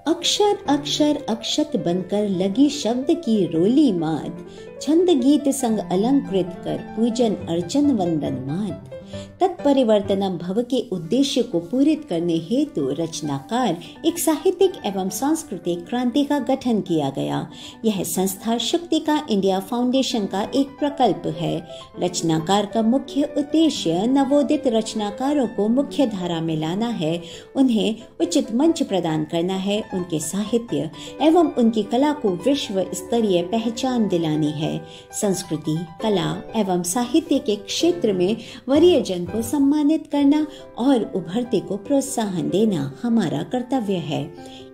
अक्षर अक्षर अक्षत बनकर लगी शब्द की रोली मात, छंद गीत संग अलंकृत कर पूजन अर्चन वंदन मात। तत्परिवर्तनम भव के उद्देश्य को पूरित करने हेतु रचनाकार एक साहित्यिक एवं सांस्कृतिक क्रांति का गठन किया गया। यह संस्था शक्तिका इंडिया फाउंडेशन का एक प्रकल्प है। रचनाकार का मुख्य उद्देश्य नवोदित रचनाकारों को मुख्य धारा में लाना है, उन्हें उचित मंच प्रदान करना है, उनके साहित्य एवं उनकी कला को विश्व स्तरीय पहचान दिलानी है। संस्कृति, कला एवं साहित्य के क्षेत्र में वरीय जन को सम्मानित करना और उभरते को प्रोत्साहन देना हमारा कर्तव्य है।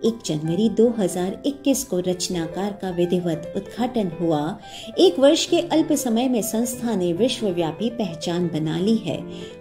1 जनवरी 2021 को रचनाकार का विधिवत उद्घाटन हुआ। 1 वर्ष के अल्प समय में संस्था ने विश्वव्यापी पहचान बना ली है।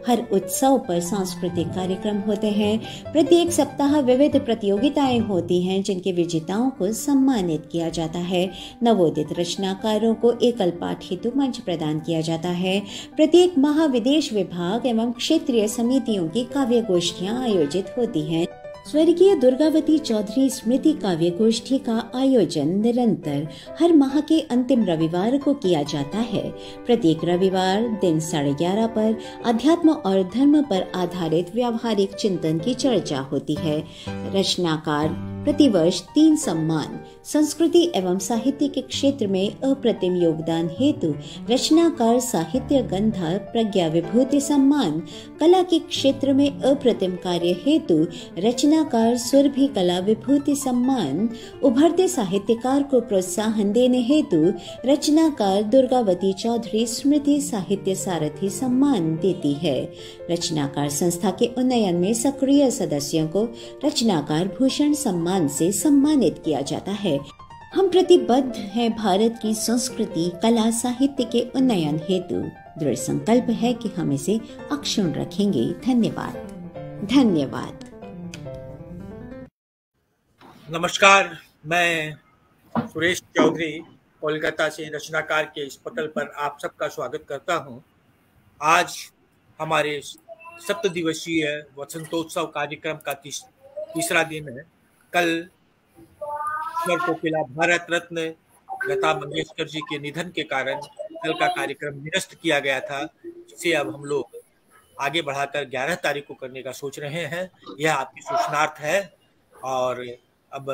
हर उत्सव पर सांस्कृतिक कार्यक्रम होते हैं। प्रत्येक सप्ताह विविध प्रतियोगिताएं होती हैं जिनके विजेताओं को सम्मानित किया जाता है। नवोदित रचनाकारों को एकल पाठ हेतु मंच प्रदान किया जाता है। प्रत्येक माह विदेश विभाग एवं क्षेत्रीय समितियों की काव्य गोष्ठियां आयोजित होती हैं। स्वर्गीय दुर्गावती चौधरी स्मृति काव्य गोष्ठी का आयोजन निरंतर हर माह के अंतिम रविवार को किया जाता है। प्रत्येक रविवार दिन 11:30 पर अध्यात्म और धर्म पर आधारित व्यावहारिक चिंतन की चर्चा होती है। रचनाकार प्रतिवर्ष 3 सम्मान, संस्कृति एवं साहित्य के क्षेत्र में अप्रतिम योगदान हेतु रचनाकार साहित्य गंधा प्रज्ञा विभूति सम्मान, कला के क्षेत्र में अप्रतिम कार्य हेतु रचनाकार सुरभि कला विभूति सम्मान, उभरते साहित्यकार को प्रोत्साहन देने हेतु रचनाकार दुर्गावती चौधरी स्मृति साहित्य सारथी सम्मान देती है। रचनाकार संस्था के उन्नयन में सक्रिय सदस्यों को रचनाकार भूषण सम्मान से सम्मानित किया जाता है। हम प्रतिबद्ध हैं भारत की संस्कृति, कला, साहित्य के उन्नयन हेतु। दृढ़ संकल्प है कि हम इसे अक्षुण्ण रखेंगे। धन्यवाद। धन्यवाद। नमस्कार, मैं सुरेश चौधरी कोलकाता से रचनाकार के इस पटल पर आप सबका स्वागत करता हूं। आज हमारे 7 दिवसीय वसंतोत्सव कार्यक्रम का तीसरा दिन है। कल ईश्वर कोकिला भारत रत्न लता मंगेशकर जी के निधन के कारण कल का कार्यक्रम निरस्त किया गया था, जिसे अब हम लोग आगे बढ़ाकर 11 तारीख को करने का सोच रहे हैं। यह आपकी सूचनार्थ है और अब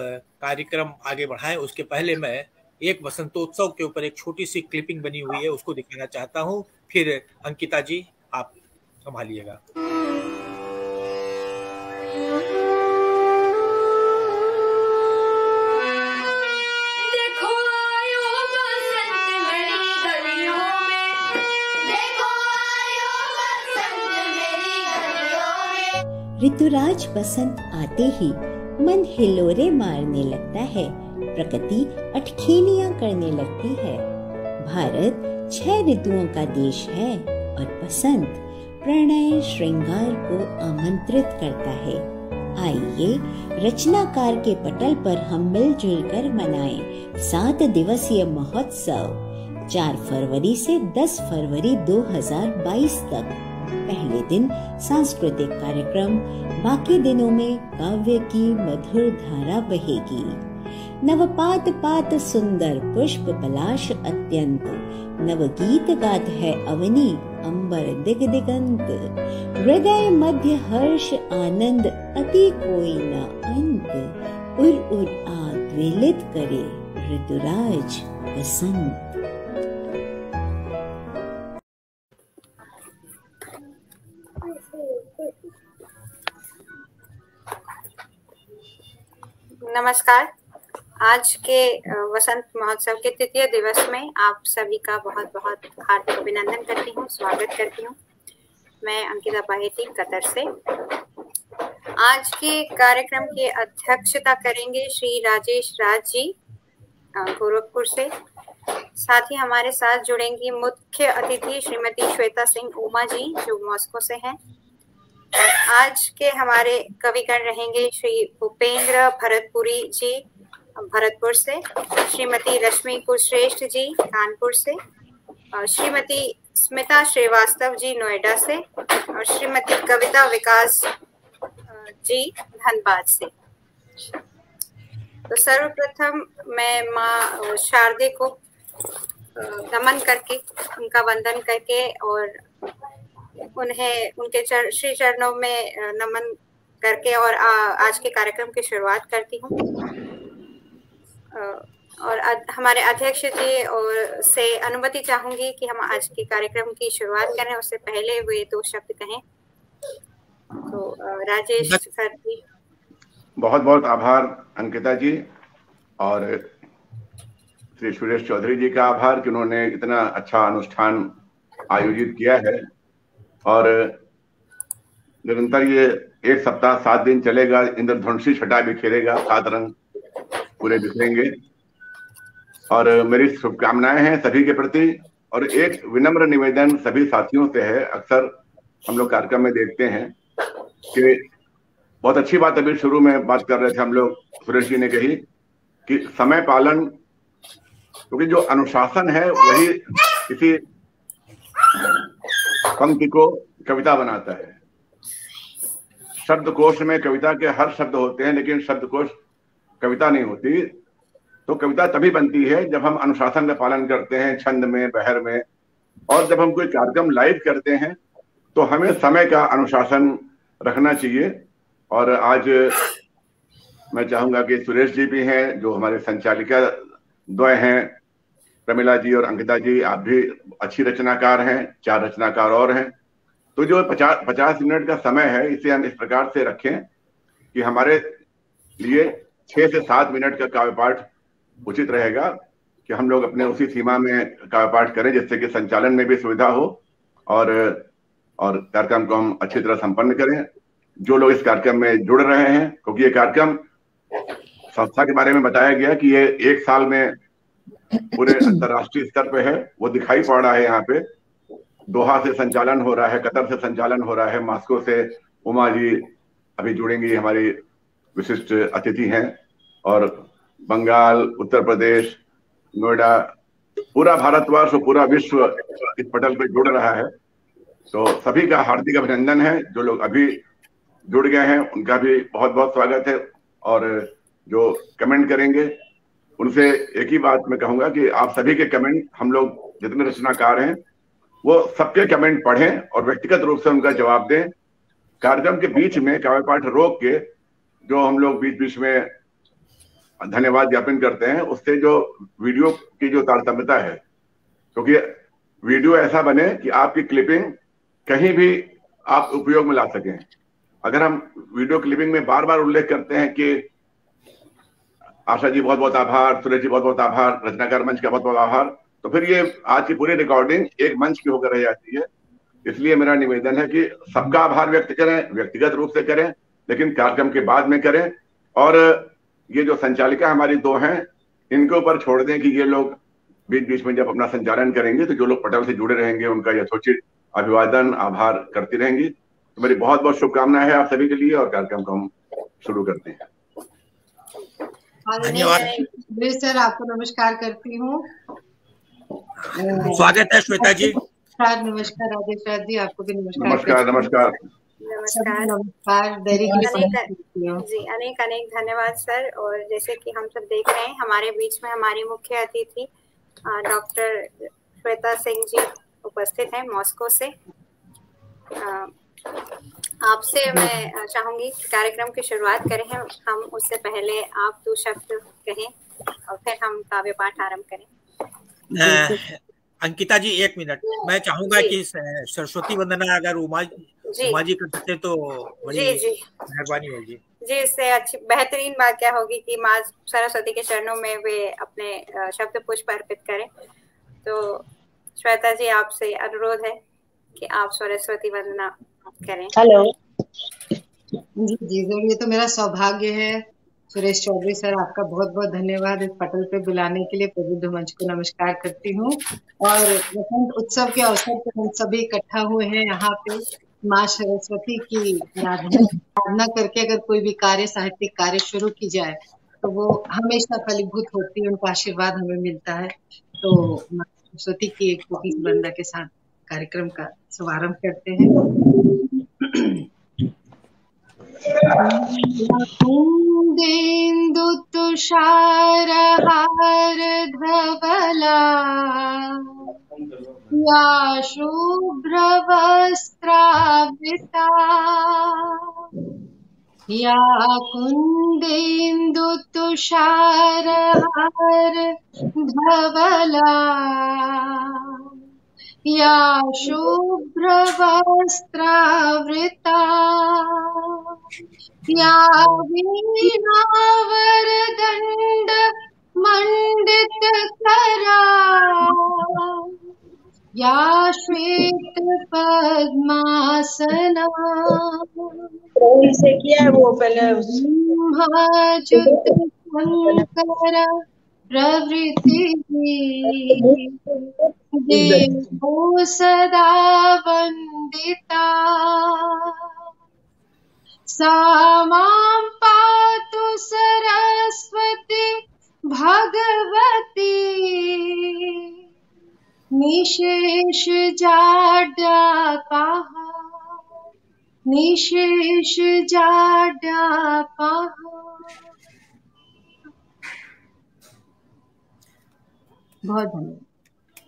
कार्यक्रम आगे बढ़ाएं उसके पहले मैं एक वसंतोत्सव के ऊपर एक छोटी सी क्लिपिंग बनी हुई है, उसको दिखाना चाहता हूं। फिर अंकिता जी आप संभालिएगा। ऋतुराज बसंत आते ही मन हिलोरे मारने लगता है, प्रकृति अटखेलियां करने लगती है। भारत 6 ऋतुओं का देश है और बसंत प्रणय श्रृंगार को आमंत्रित करता है। आइए रचनाकार के पटल पर हम मिलजुल कर मनाएं 7 दिवसीय महोत्सव 4 फरवरी से 10 फरवरी 2022 तक। पहले दिन सांस्कृतिक कार्यक्रम, बाकी दिनों में काव्य की मधुर धारा बहेगी। नवपात पात सुंदर पुष्प पलाश अत्यंत, नवगीत गात है अवनी अंबर दिग दिगंत। हृदय मध्य हर्ष आनंद अति कोई न अंत, उर उर आ द्वेलित करे ऋतुराज बसंत। नमस्कार। आज के वसंत महोत्सव के तृतीय दिवस में आप सभी का बहुत बहुत हार्दिक अभिनंदन करती हूँ, स्वागत करती हूँ। मैं अंकिता बाहेती कतर से। आज के कार्यक्रम की अध्यक्षता करेंगे श्री राजेश राज जी गोरखपुर से। साथ ही हमारे साथ जुड़ेंगी मुख्य अतिथि श्रीमती श्वेता सिंह उमा जी जो मॉस्को से हैं। आज के हमारे कविगण रहेंगे श्री भूपेंद्र भरतपुरी जी भरतपुर से, श्रीमती रश्मि कुलश्रेष्ठ जी कानपुर से, श्रीमती स्मिता श्रीवास्तव जी नोएडा से और श्रीमती कविता विकास जी धनबाद से। तो सर्वप्रथम मैं माँ शारदे को नमन करके, उनका वंदन करके और उन्हें उनके श्री चरणों में नमन करके और आज के कार्यक्रम की शुरुआत करती हूँ। और हमारे अध्यक्ष जी और से अनुमति चाहूंगी कि हम आज के कार्यक्रम की शुरुआत करें, उससे पहले वे 2 शब्द कहें। तो राजेश सर जी। बहुत बहुत आभार अंकिता जी, और श्री सुरेश चौधरी जी का आभार कि उन्होंने इतना अच्छा अनुष्ठान आयोजित किया है। और निरंतर ये 1 सप्ताह 7 दिन चलेगा, इंद्रधनुषी छटा बिखेरेगा, 7 रंग पूरे बिखरेंगे। और मेरी शुभकामनाएं हैं सभी के प्रति। और एक विनम्र निवेदन सभी साथियों से है, अक्सर हम लोग कार्यक्रम में देखते हैं कि बहुत अच्छी बात अभी शुरू में बात कर रहे थे हम लोग, सुरेश जी ने कही कि समय पालन, क्योंकि जो अनुशासन है वही किसी पंक्ति को कविता बनाता है। शब्दकोश में कविता के हर शब्द होते हैं, लेकिन शब्दकोश कविता नहीं होती। तो कविता तभी बनती है जब हम अनुशासन का पालन करते हैं, छंद में, बहर में। और जब हम कोई कार्यक्रम लाइव करते हैं तो हमें समय का अनुशासन रखना चाहिए। और आज मैं चाहूंगा कि सुरेश जी भी हैं, जो हमारे संचालिका द्वय हैं, प्रमिला जी और अंकिता जी, आप भी अच्छी रचनाकार हैं, 4 रचनाकार और हैं। तो जो 50 मिनट का समय है, इसे हम इस प्रकार से रखें कि हमारे लिए 6 से 7 मिनट का काव्य पाठ उचित रहेगा, कि हम लोग अपने उसी सीमा में काव्य पाठ करें, जिससे कि संचालन में भी सुविधा हो और कार्यक्रम को हम अच्छी तरह संपन्न करें। जो लोग इस कार्यक्रम में जुड़ रहे हैं, क्योंकि ये कार्यक्रम संस्था के बारे में बताया गया कि ये 1 साल में पूरे अंतर्राष्ट्रीय स्तर पे है, वो दिखाई पड़ रहा है। यहाँ पे दोहा से संचालन हो रहा है, कतर से संचालन हो रहा है, मॉस्को से उमा जी अभी जुड़ेंगी, हमारी विशिष्ट अतिथि हैं, और बंगाल, उत्तर प्रदेश, नोएडा, पूरा भारतवर्ष और पूरा विश्व इस पटल पे जुड़ रहा है। तो सभी का हार्दिक अभिनंदन है। जो लोग अभी जुड़ गए हैं उनका भी बहुत बहुत स्वागत है। और जो कमेंट करेंगे उनसे एक ही बात मैं कहूंगा कि आप सभी के कमेंट, हम लोग जितने रचनाकार हैं वो सबके कमेंट पढ़ें और व्यक्तिगत रूप से उनका जवाब दें। कार्यक्रम के बीच में काव्य पाठ रोक के जो हम लोग बीच बीच में धन्यवाद ज्ञापन करते हैं, उससे जो वीडियो की जो तारतम्यता है, क्योंकि वीडियो ऐसा बने कि आपकी क्लिपिंग कहीं भी आप उपयोग में ला सकें। अगर हम वीडियो क्लिपिंग में बार बार उल्लेख करते हैं कि आशा जी बहुत बहुत आभार, सुरेश जी बहुत बहुत आभार, रचनाकार मंच का बहुत बहुत आभार, तो फिर ये आज की पूरी रिकॉर्डिंग एक मंच की होकर रह जाती है। इसलिए मेरा निवेदन है कि सबका आभार व्यक्त करें, व्यक्तिगत रूप से करें, लेकिन कार्यक्रम के बाद में करें। और ये जो संचालिका हमारी 2 हैं, इनके ऊपर छोड़ दें कि ये लोग बीच बीच में जब अपना संचालन करेंगे तो जो लोग पटल से जुड़े रहेंगे उनका यथोचित अभिवादन, आभार करती रहेंगी। तो मेरी बहुत बहुत शुभकामनाएं हैं आप सभी के लिए, और कार्यक्रम को हम शुरू करते हैं। धन्यवाद सर, आपको नमस्कार करती हूँ। स्वागत है श्वेता जी। नमस्कार राजेश जी, आपको भी नमस्कार। नमस्कार नमस्कार नमस्कार जी, अनेक अनेक धन्यवाद सर। और जैसे कि हम सब देख रहे हैं, हमारे बीच में हमारी मुख्य अतिथि डॉक्टर श्वेता सिंह जी उपस्थित हैं मॉस्को से। आपसे मैं चाहूंगी कि कार्यक्रम की शुरुआत करें हम, उससे पहले आप 2 शब्द कहें और फिर हम काव्य पाठ आरंभ करें। अंकिता जी 1 मिनट, मैं चाहूंगा कि सरस्वती वंदना अगर उमा जी कर सकते तो बड़ी मेहरबानी होगी जी। इससे अच्छी बेहतरीन बात क्या होगी कि माँ सरस्वती के चरणों में वे अपने शब्द पुष्प अर्पित करें। तो श्वेता जी, आपसे अनुरोध है कि आप सरस्वती वंदना करें। हेलो जी जरूर, ये तो मेरा सौभाग्य है। सुरेश चौधरी सर, आपका बहुत बहुत धन्यवाद इस पटल पे बुलाने के लिए। प्रबुद्ध मंच को नमस्कार करती हूँ। और वसंत उत्सव के अवसर पर हम सभी इकट्ठा हुए हैं यहाँ पे माँ सरस्वती की आराधना करके। अगर कोई भी कार्य, साहित्यिक कार्य शुरू की जाए तो वो हमेशा फलीभूत होती है, उनका आशीर्वाद हमें मिलता है। तो माँ सरस्वती की एक छोटी सी वंदना के साथ कार्यक्रम का शुभारंभ करते हैं। कुंदेन्दु तुषार तुषारहार धवला या शुभ्रवस्त्रावृता या कुन्देन्दु तुषारहार धवला या शुभ्रवस्त्रावृता या वीणावरदण्ड मण्डितकरा या श्वेत पद्मासना से किया है वो पहले महाजुत शंकर प्रवृत्ति देवो सदा वंदिता सा मां पातु सरस्वती भगवती निशेष जाड्यापहा निशेष जाड्यापहा। बहुत धन्यवाद।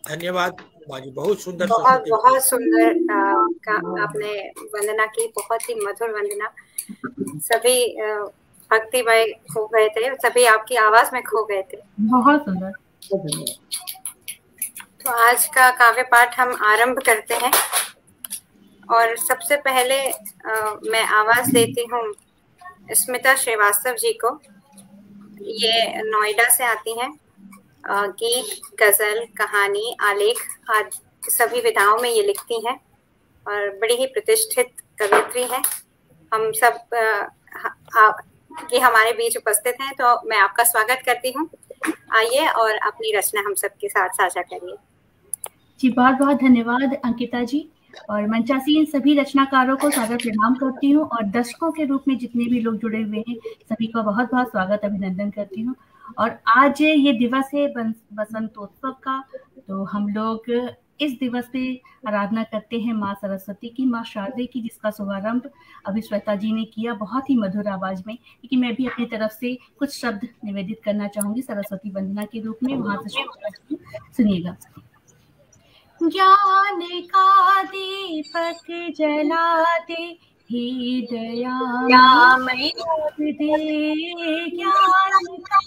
धन्यवाद माँ जी, बहुत सुंदर, बहुत सुंदर आपने वंदना की, बहुत ही मधुर वंदना। सभी भक्तिमय खो गए थे, सभी आपकी आवाज में खो गए थे। बहुत सुंदर। तो आज का काव्य पाठ हम आरंभ करते हैं और सबसे पहले मैं आवाज देती हूँ स्मिता श्रीवास्तव जी को। ये नोएडा से आती हैं। गीत, गजल, कहानी, आलेख आदि सभी विधाओं में ये लिखती हैं और बड़ी ही प्रतिष्ठित कवयित्री हैं। हम सब ये हमारे बीच उपस्थित हैं, तो मैं आपका स्वागत करती हूँ। आइए और अपनी रचना हम सबके साथ साझा करिए। जी, बहुत बहुत धन्यवाद अंकिता जी। और मंचासीन सभी रचनाकारों को सादर प्रणाम करती हूँ और दर्शकों के रूप में जितने भी लोग जुड़े हुए हैं सभी का बहुत बहुत स्वागत, अभिनंदन करती हूँ। और आज ये दिवस है बसंतोत्सव का, तो हम लोग इस दिवस पे आराधना करते हैं माँ सरस्वती की, माँ शारदे की, जिसका शुभारंभ अभी श्वेता जी ने किया बहुत ही मधुर आवाज में। लेकिन मैं भी अपनी तरफ से कुछ शब्द निवेदित करना चाहूंगी सरस्वती वंदना के रूप में। वहां से सुनिएगा। ज्ञान का दीपक जला दे हे दयामय दे, ज्ञान का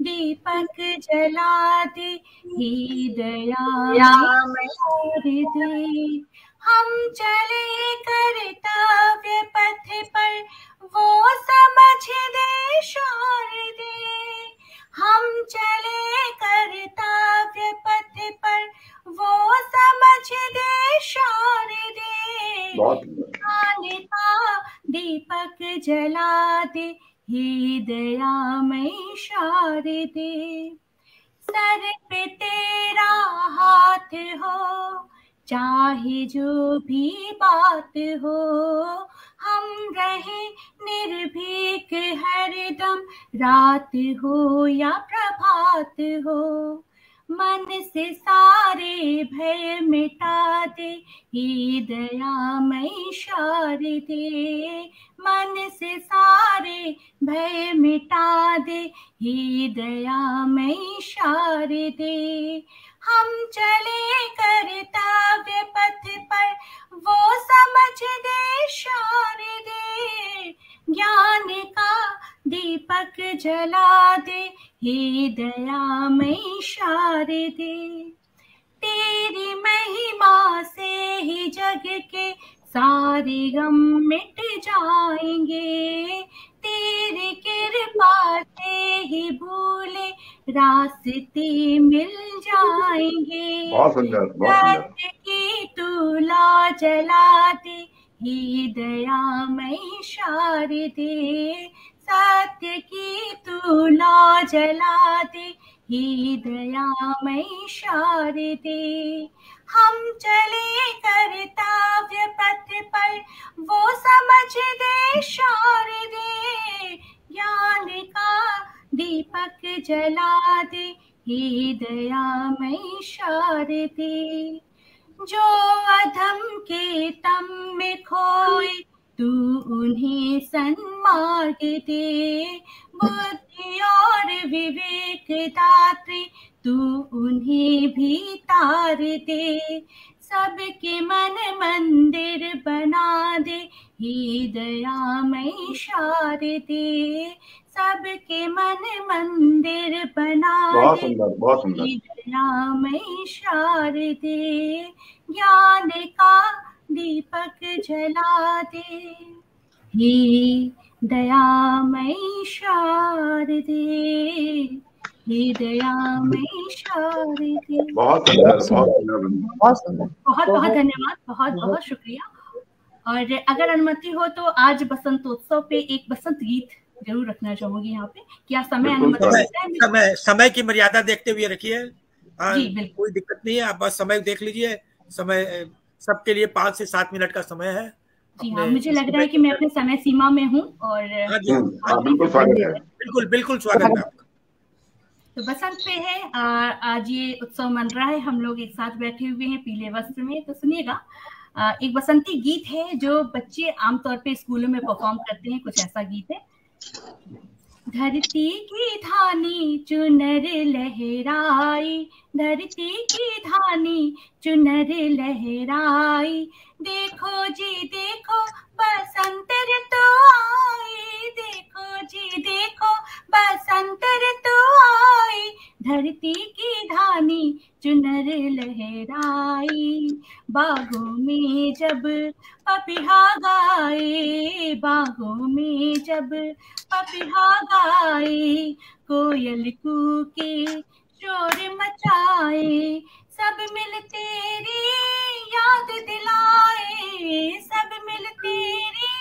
दीपक जला दे हे दयामय दे। हम चले कर्तव्य पथ पर वो समझ दे शारदे, हम चले कर्तव्य पथ पर वो समझ दे शारदे। ज्ञान का दीपक जला दे हे दयामय शारदे। सर पे तेरा हाथ हो चाहे जो भी बात हो, हम रहे निर्भीक हरदम, रात हो या प्रभात हो। मन से सारे भय मिटा दे हे दयामय शारदे, मन से सारे भय मिटा दे हे दयामय शारदे। हम चले कर्तव्य पथ पर वो समझ दे शारदे, ज्ञान का दीपक जला दे हे दयामय शारदे। तेरी महिमा से ही जग के सारे गम मिट जाएंगे, तेरी कृपा से ही भूले रास्ते मिल जाएंगे। बहुत सुंदर, बहुत सुंदर। सत्य की तू ला जला दे हे दयामय शारदे, सत्य की तू ला जला दे हे दयामय शारदे। हम चले कर्तव्य पथ पर वो समझ दे शारदे, ज्ञान का दीपक जला दे हे दयामय शारदे। जो अधम के तम में खोए तू उन्हें सन्मार्ग दे, बुद्धि और एक दात्री तू उन्हें भी तार दे, सबके मन मंदिर बना दे, हे दयामय शारदे, सबके मन मंदिर बना दे, हे दयामय शारदे, ज्ञान का दीपक जला दे, हे दयामय शारदे, हे दयामय शारदे। बहुत सुंदर। बहुत धन्यवाद, बहुत बहुत शुक्रिया। और अगर अनुमति हो तो आज बसंतोत्सव पे एक बसंत गीत जरूर रखना चाहूंगी यहाँ पे। क्या समय अनुमति देता है? समय की मर्यादा देखते हुए रखिए। जी बिल्कुल, कोई दिक्कत नहीं है, आप बस समय देख लीजिए। समय सबके लिए 5 से 7 मिनट का समय है। जी हाँ, मुझे लग रहा है कि मैं अपने समय सीमा में हूँ और बिल्कुल स्वागत है आपका। तो बसंत पे है, आज ये उत्सव मन रहा है, हम लोग एक साथ बैठे हुए हैं पीले वस्त्र में। तो सुनिएगा, एक बसंती गीत है जो बच्चे आमतौर पे स्कूलों में परफॉर्म करते हैं। कुछ ऐसा गीत है। धरती की धानी चुनर लहराई, धरती की धानी चुनर लहराई, देखो जी देखो बसंत ऋतु आई, देखो जी देखो बसंत ऋतु आई, धरती की धानी चुनर लहराई, बागों में जब पपीहा गाए, बागों में जब पपीहा गाए, कोयल कूके शोर मचाए, सब मिल तेरी याद दिलाए, सब मिल तेरी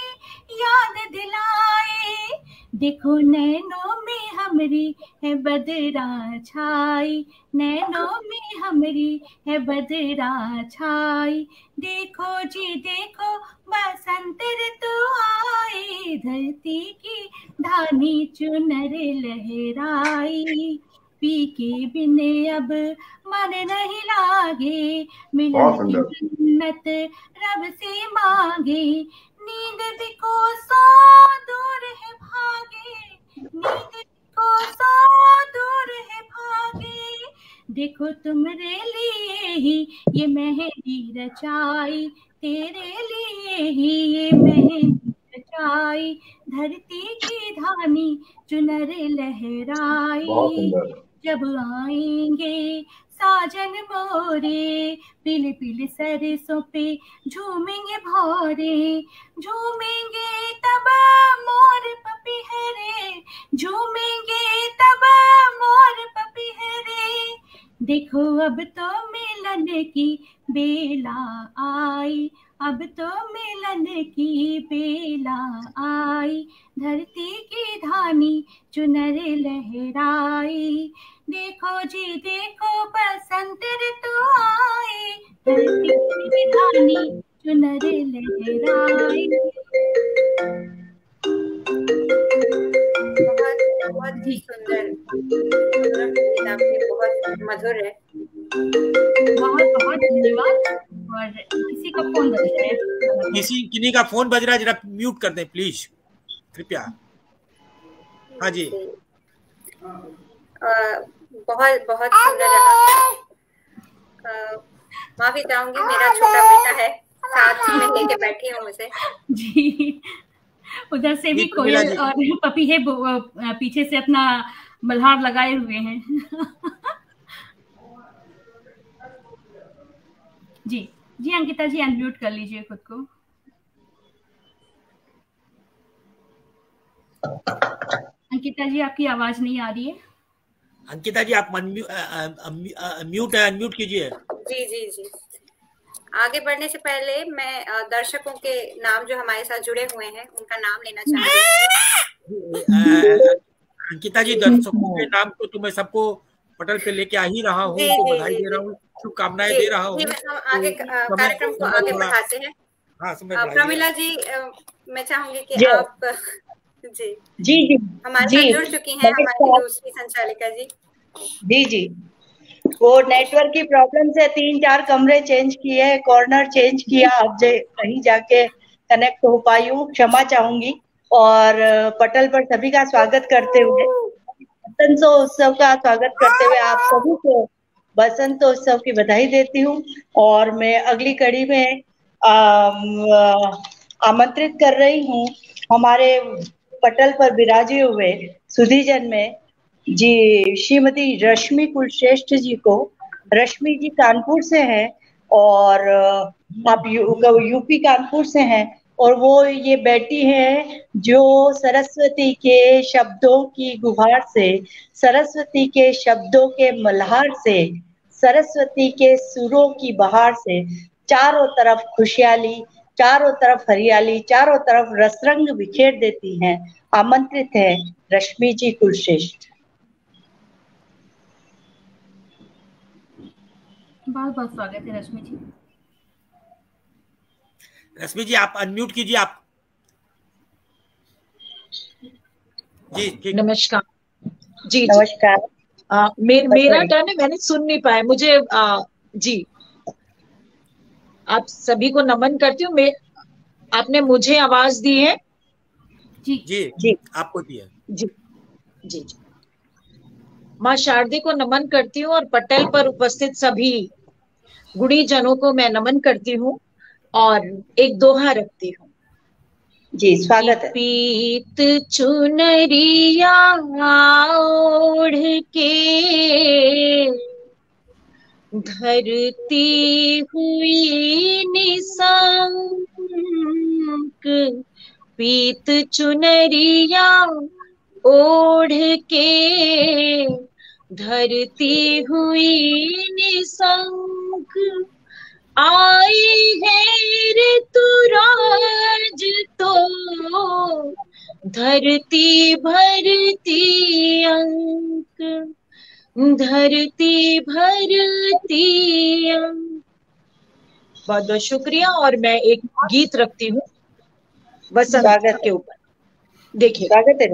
याद दिलाए, देखो नैनों में हमरी है बदरा छाई, नैनों में हमरी है बदरा छाई, देखो जी देखो बसंत ऋतु आई, धरती की धानी चुनर लहराई, पी के बिन अब मन नहीं लागे, मिलन की जन्नत रब से मांगे, नींद भी को सो दूर है भागे, नींद भी को सो दूर है भागे, देखो तुमरे लिए ही ये मेहंदी रचाई, तेरे लिए ही ये मेहंदी रचाई, धरती की धानी चुनर लहराई, जब आएंगे साजन मोरे, पीले पीले सरसों पे झूमेंगे भौरे, झूमेंगे तब मोर पपीहरे, झूमेंगे तब मोर पपीहरे, देखो अब तो मिलन की बेला आई, अब तो मिलन की बेला आई, धरती की धानी चुनर लहराई, देखो जी देखो बसंत ऋतु आई, धरती की धानी चुनर लहराई। बहुत ही सुंदर, बहुत मधुर है। बहुत बहुत धन्यवाद। और किसी का फोन बज रहा है, किन्हीं का फोन बज रहा है, जरा म्यूट कर दें प्लीज, कृपया। हाँ जी, बहुत बहुत सुंदर रहा। माफी चाहूंगी, मेरा छोटा बेटा है, साथ में लेके बैठी हूँ उसे। जी, उधर से भी कोयल और पपी है पीछे से अपना मल्हार लगाए हुए हैं। जी जी अंकिता जी, अनम्यूट कर लीजिए खुद को। अंकिता जी, आपकी आवाज नहीं आ रही है। अंकिता जी, आप म्यूट है, अनम्यूट कीजिए। जी जी जी। आगे बढ़ने से पहले मैं दर्शकों के नाम जो हमारे साथ जुड़े हुए हैं उनका नाम लेना चाहूंगी। अंकिता जी, दर्शकों के नाम तो मैं सबको पटल पे लेके आ ही रहा हूँ, तो बधाई दे रहा हूँ, शुभकामनाएं दे रहा हूँ। आगे कार्यक्रम को आगे बढ़ाते हैं। प्रमिला जी, मैं चाहूंगी कि आप जी जी हमारे साथ जुड़ चुकी हैं, हमारी दूसरी संचालिका जी। जी जी, वो नेटवर्क की प्रॉब्लम से 3-4 कमरे चेंज किए, कॉर्नर चेंज किया, अब कहीं जाके कनेक्ट हो पाई हूँ, क्षमा चाहूंगी। और पटल पर सभी का स्वागत करते हुए बसंतोत्सव का स्वागत करते हुए आप सभी को बसंतोत्सव की बधाई देती हूँ। और मैं अगली कड़ी में आमंत्रित कर रही हूँ हमारे पटल पर विराजे हुए सुधीजन में जी श्रीमती रश्मि कुलश्रेष्ठ जी को। रश्मि जी कानपुर से हैं और आप यूपी कानपुर से हैं और वो ये बेटी है जो सरस्वती के शब्दों की गुहार से, सरस्वती के शब्दों के मल्हार से, सरस्वती के सुरों की बहार से चारों तरफ खुशहाली, चारों तरफ हरियाली, चारों तरफ रसरंग बिखेर देती हैं। आमंत्रित है रश्मि जी कुलश्रेष्ठ। बहुत बहुत स्वागत है रश्मि जी। रश्मि जी आप अनम्यूट कीजिए आप। जी ठीक। नमस्कार जी। नमस्कार। मेरा टर्न है, मैंने सुन नहीं पाया मुझे। जी आप सभी को नमन करती हूँ। आपने मुझे आवाज दी है? जी जी जी आपको दी है। जी जी जी। माँ शारदे को नमन करती हूँ और पटल पर उपस्थित सभी गुणी जनों को मैं नमन करती हूँ और एक दोहा रखती हूँ। जी स्वागत है। पीत चुनरिया ओढ़ के धरती हुई निशंक, पीत चुनरिया ओढ़ के धरती हुई निशंक, आई है ऋतुराज तो धरती भरती अंक, धरती भरती अंक। बहुत बहुत शुक्रिया। और मैं एक गीत रखती हूँ वसंत के ऊपर, देखिए। स्वागत है।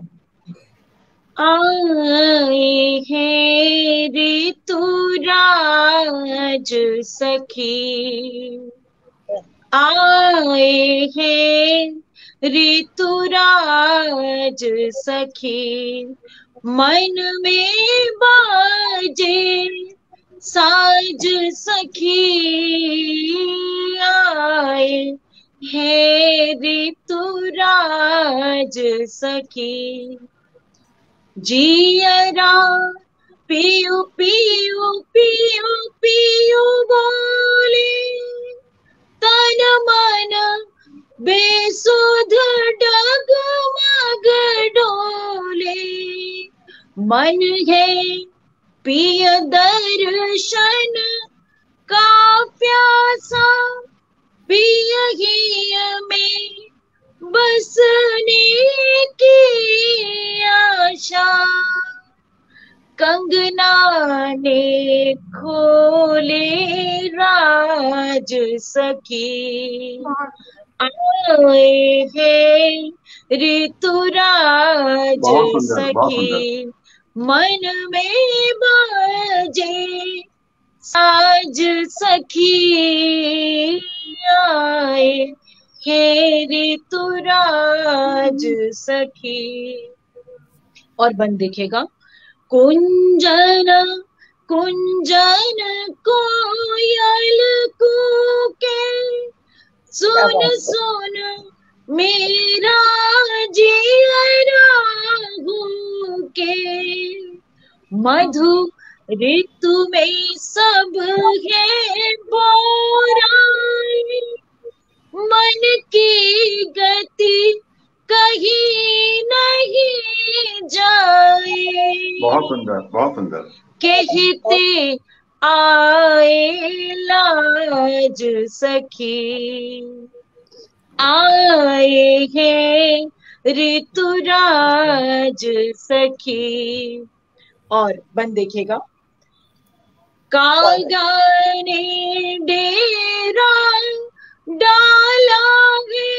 आए हैं ऋतुराज सखी, आए हैं ऋतुराज सखी, मन में बाजे साज सखी, आए हैं ऋतुराज सखी, जियरा पियू पियू पियू पियू बोले, तन मन बेसुध डगमग डोले, मन है पिय दर्शन का प्यासा, पिय ही में बसने की आशा, कंगना ने खोले राज सखी, आए हैं ऋतुराज सखी, मन में बाजे साज सखी, आए हैं ऋतुराज सखी। और बन देखेगा, कुंजन कुंजन कोयल कूके, सुन सुन मेरा जियरा के, मधु ऋतु में सब है बोराई, मन की गति कहीं नहीं जाए, बहुत सुंदर बहुत सुंदर, कहते आए लाज सखी, आए हैं ऋतुराज सखी। और बन देखिएगा, कागा ने डेरा डाला है,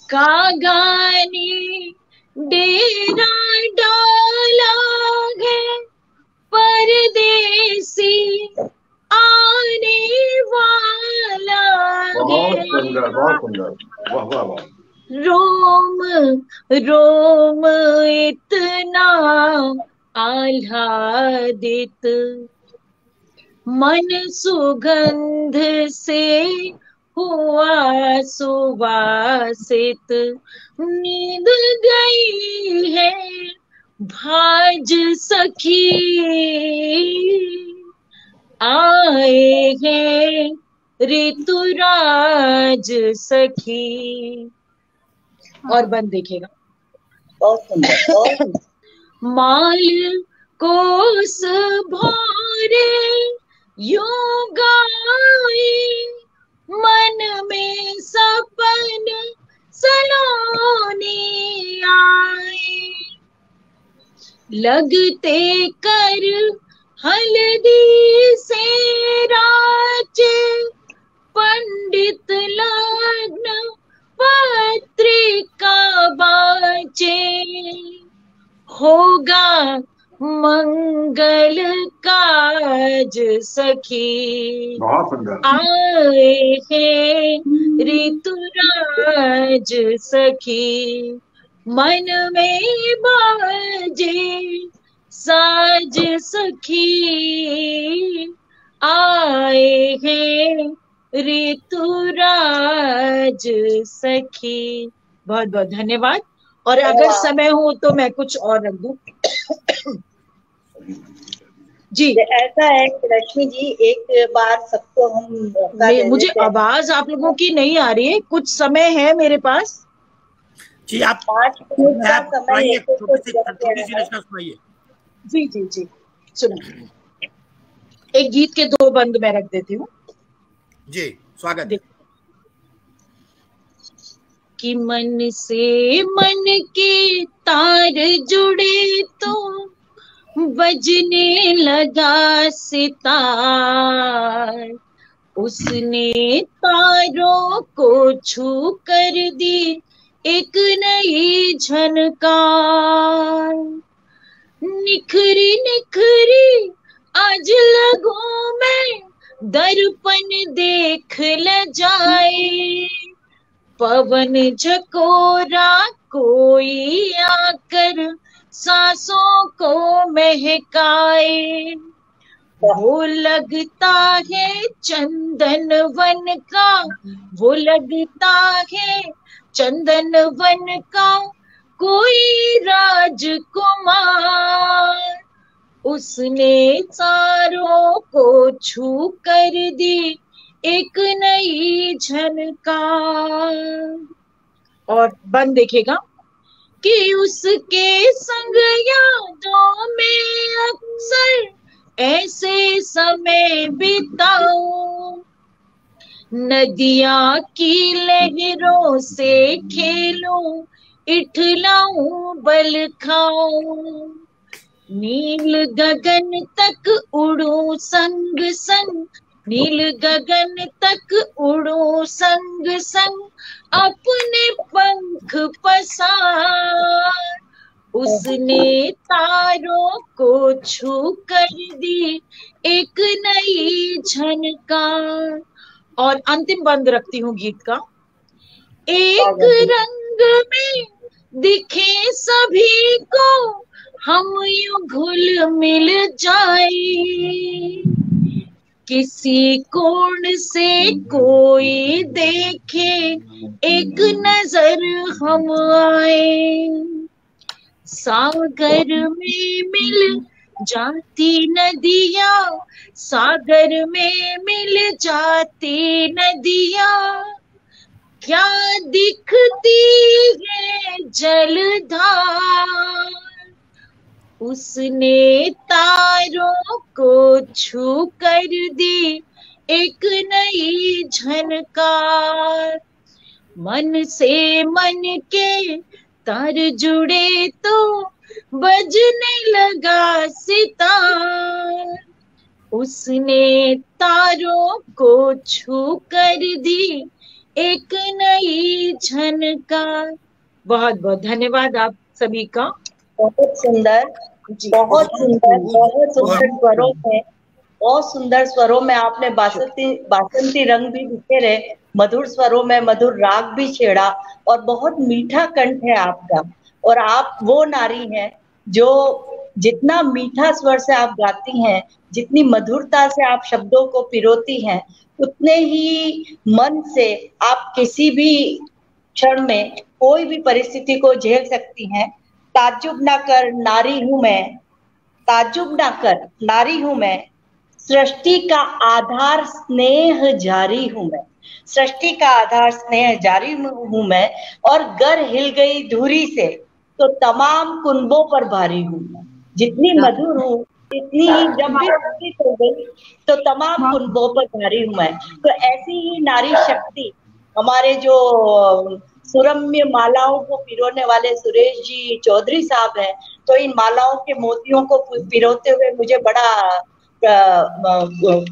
कागा ने डेरा डाला है, परदेसी आने वाला सुंदर, बहुत सुंदर, वाह वाह वाह। रोम रोम इतना आह्लादित, मन सुगंध से हुआ सुवासित, नींद गई है भाज सखी, आए हैं ऋतुराज सखी। और बंद देखेगा, बहुत सुंदर। माल कोस भोरे यूं गाए, मन में सपन सलोनी आए, लगते कर हल्दी से राचे, पंडित लग्न पत्रिका बाचे, होगा मंगल काज सखी, बहुत सुंदर। आए हैं ऋतुराज सखी, मन में बाजे साज सखी, आए हैं ऋतुराज सखी। बहुत बहुत धन्यवाद। और अगर समय हो तो मैं कुछ और रख दूं। जी ऐसा है रश्मि जी, एक बार सबको हम मुझे आवाज आप लोगों की नहीं आ रही है, कुछ समय है मेरे पास। जी आप 5 मिनट का समय है, थोड़ी सी रचना सुनाइए। जी जी जी सुनो, एक गीत के 2 बंद मैं रख देती हूँ। जी स्वागत। कि मन से मन के तार जुड़े तो बजने लगा सितार, उसने तारों को छू कर दी एक नई झनकार, निखरी निखरी आज लगूं मैं दर्पण देख ल जाए, पवन झकोरा कोई आकर सांसों को महकाए, वो लगता है चंदन वन का, वो लगता है चंदन वन का कोई राजकुमार, उसने चारों को छू कर दी एक नई झनकार। और बंद देखेगा कि उसके संग यादों में अक्सर ऐसे समय बिताऊं, नदियां की लहरों से खेलूं, इठलाऊं बल खाऊं, नील गगन तक उड़ूं संग संग, नील गगन तक उड़ूं संग संग, अपने पंख पसार, उसने तारों को छू कर दी एक नई झनकार। और अंतिम बंद रखती हूँ गीत का। एक रंग में दिखे सभी को, हम यूं घुल मिल जाए, किसी कोण से कोई देखे एक नजर हम आए, सागर में मिल जाती नदियां, सागर में मिल जाती नदियां, क्या दिखती है जलधार, उसने तारों को छू कर दी एक नई झनकार, मन से मन के तार जुड़े तो बजने लगा सितार, उसने तारों को छू कर दी एक नई झनकार। बहुत बहुत धन्यवाद आप सभी का। बहुत सुंदर, बहुत सुंदर, बहुत सुंदर स्वरों में बहुत सुंदर स्वरों में आपने बासंती रंग भी बिखेरे, मधुर स्वरों में मधुर राग भी छेड़ा और बहुत मीठा कंठ है आपका। और आप वो नारी हैं जो जितना मीठा स्वर से आप गाती हैं, जितनी मधुरता से आप शब्दों को पिरोती हैं, उतने ही मन से आप किसी भी क्षण में कोई भी परिस्थिति को झेल सकती हैं। ताज्जुब ना कर नारी हूं मैं, ताज्जुब ना कर नारी हूं मैं, सृष्टि का आधार स्नेह जारी हूं मैं, सृष्टि का आधार स्नेह जारी हूं मैं, और गर हिल गई धुरी से तो तमाम कुनबों पर भारी हूं मैं। जितनी मधुर हूँ, इतनी ही जब भी धुरी हो गई तो तमाम कुनबों पर भारी हूं मैं। तो ऐसी ही नारी शक्ति हमारे जो सुरम्य मालाओं को पिरोने वाले सुरेश जी चौधरी साहब हैं, तो इन मालाओं के मोतियों को पिरोते हुए मुझे बड़ा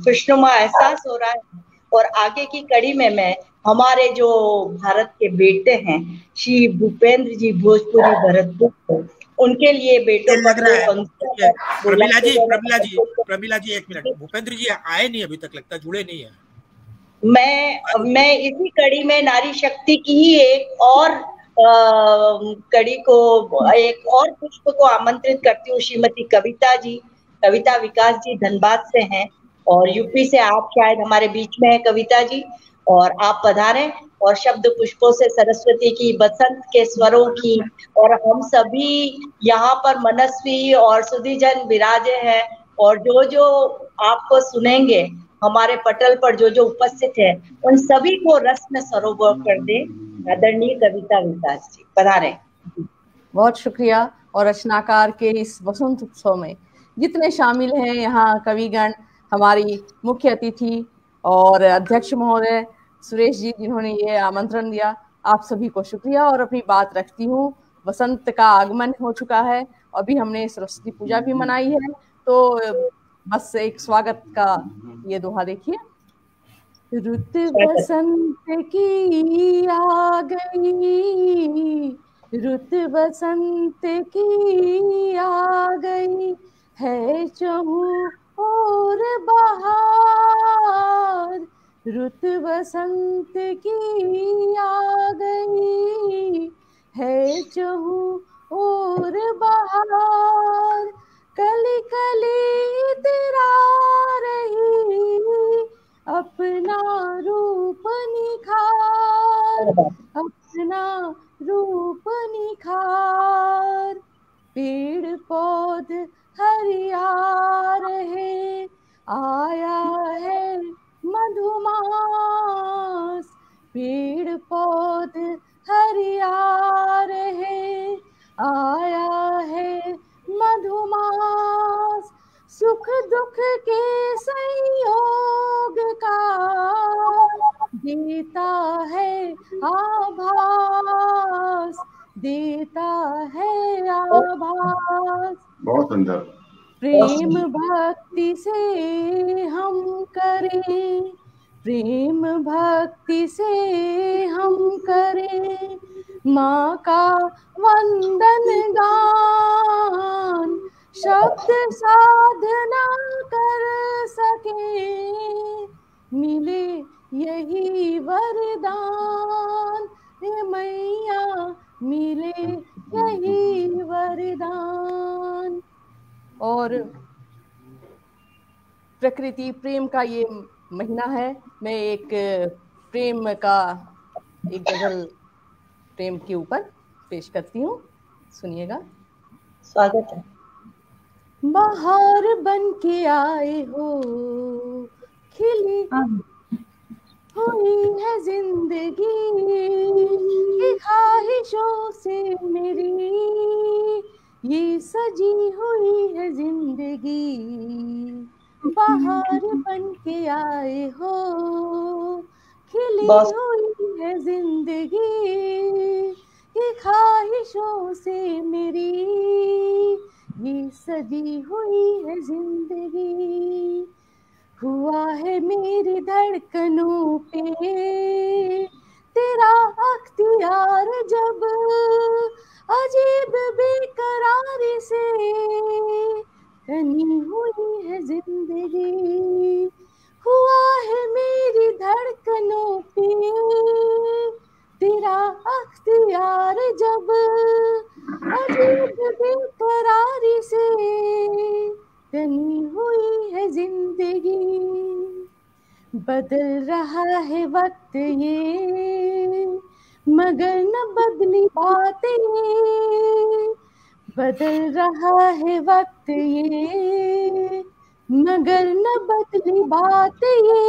खुशनुमा एहसास हो रहा है। और आगे की कड़ी में मैं हमारे जो भारत के बेटे हैं श्री भूपेंद्र जी भोजपुरी भरतपुर, उनके लिए बेटों लग रहा है प्रमिला जी एक मिनट, भूपेंद्र जी आए नहीं अभी तक, लगता जुड़े नहीं है। मैं इसी कड़ी में नारी शक्ति की ही एक और कड़ी को, एक और पुष्प को आमंत्रित करती हूँ। श्रीमती कविता जी, कविता विकास जी धनबाद से हैं और यूपी से आप शायद हमारे बीच में है कविता जी, और आप पधारें और शब्द पुष्पों से सरस्वती की, बसंत के स्वरों की, और हम सभी यहाँ पर मनस्वी और सुधीजन विराजे हैं, और जो जो आपको सुनेंगे हमारे पटल पर जो जो उपस्थित है उन सभी को रस में सरोवर कर दे आदरणीय कविता विकास जी। पधारें। बहुत शुक्रिया। और रचनाकार के इस वसंत उत्सव में जितने शामिल हैं यहाँ कविगण, हमारी मुख्य अतिथि और अध्यक्ष महोदय सुरेश जी जिन्होंने ये आमंत्रण दिया, आप सभी को शुक्रिया। और अपनी बात रखती हूँ, वसंत का आगमन हो चुका है, अभी हमने सरस्वती पूजा भी मनाई है, तो बस एक स्वागत का ये दोहा देखिए। रुत बसंत की आ गई, रुत बसंत की आ गई, है चहु और बहार, रुत बसंत की आ गई, है चहु और बहार, कली कली तेरा रही अपना रूप निखार, अपना रूप निखार, पेड़ पौध हरिया रहे, आया है मधुमास, पेड़ पौध हरिया रहे, आया है मधुमास, सुख दुख के संयोग का देता है आभास, देता है आभास। बहुत सुंदर। प्रेम भक्ति से हम करें, प्रेम भक्ति से हम करें, माँ का वंदन गान, शब्द साधना कर सके, मिले यही वरदान, हे मैया मिले यही वरदान। और प्रकृति प्रेम का ये महीना है, मैं एक प्रेम का एक गजल प्रेम के ऊपर पेश करती हूँ, सुनिएगा। स्वागत है। बाहर बन के आए हो, खिली हुई है जिंदगी, की ख्वाहिशों से मेरी ये सजी हुई है जिंदगी, बाहर बन के आए हो, खिली हुई है जिंदगी, की ख्वाहिशों से मेरी ये सजी हुई है जिंदगी, हुआ है मेरी धड़कनों पे तेरा अख्तियार, जब अजीब बेकरारी से बनी हुई है जिंदगी, प्यार जब अजीब बेकरारी से तनी हुई है जिंदगी, बदल रहा है वक्त ये मगर न बदली बातें ये, बदल रहा है वक्त ये मगर न बदली बातें ये,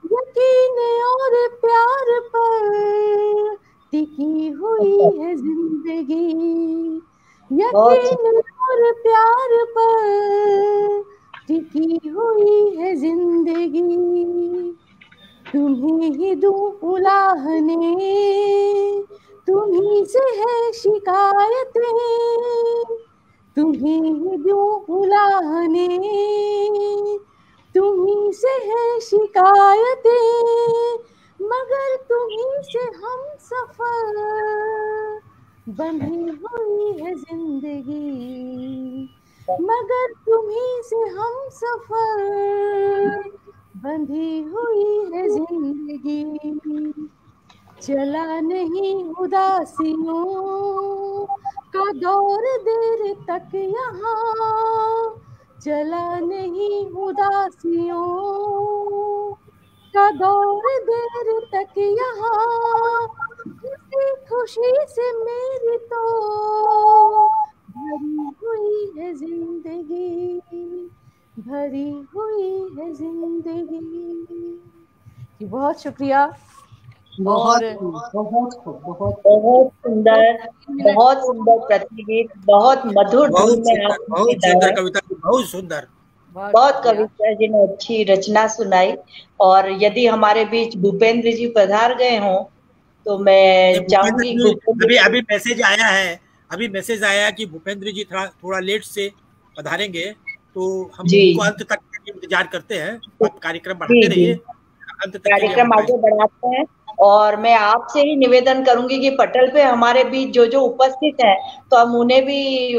यकीन और प्यार पर टिकी हुई है जिंदगी, यकीन और प्यार पर टिकी हुई है जिंदगी। तुम्हें ही दूं उलाहने, तुम्हीं से है शिकायतें, तुम्हें ही दूं उलाहने, तुम्हीं से है शिकायतें, मगर तुम्हीं से हम सफर बंधी हुई है जिंदगी, मगर तुम्हीं से हम सफर बंधी हुई है जिंदगी। चला नहीं उदासियों का दौर देर तक यहाँ, चला नहीं उदासियों का दौर देर तक यहाँ, इसी खुशी से मेरी तो भरी हुई है जिंदगी, भरी हुई है जिंदगी। बहुत शुक्रिया। बहुत सुंदर प्रतिगीत, बहुत मधुर धुन में बहुत सुंदर कविता, बहुत सुंदर, बहुत कविता जी ने अच्छी रचना सुनाई। और यदि हमारे बीच भूपेंद्र जी पधार गए हों तो मैं चाहूंगी, अभी मैसेज आया है, अभी मैसेज आया कि भूपेंद्र जी थोड़ा लेट से पधारेंगे, तो हम उनको अंत तक इंतजार करते हैं। कार्यक्रम बढ़ाते रहिए, अंत तक कार्यक्रम आगे बढ़ाते हैं। और मैं आपसे ही निवेदन करूंगी कि पटल पे हमारे बीच जो जो उपस्थित है तो हम उन्हें भी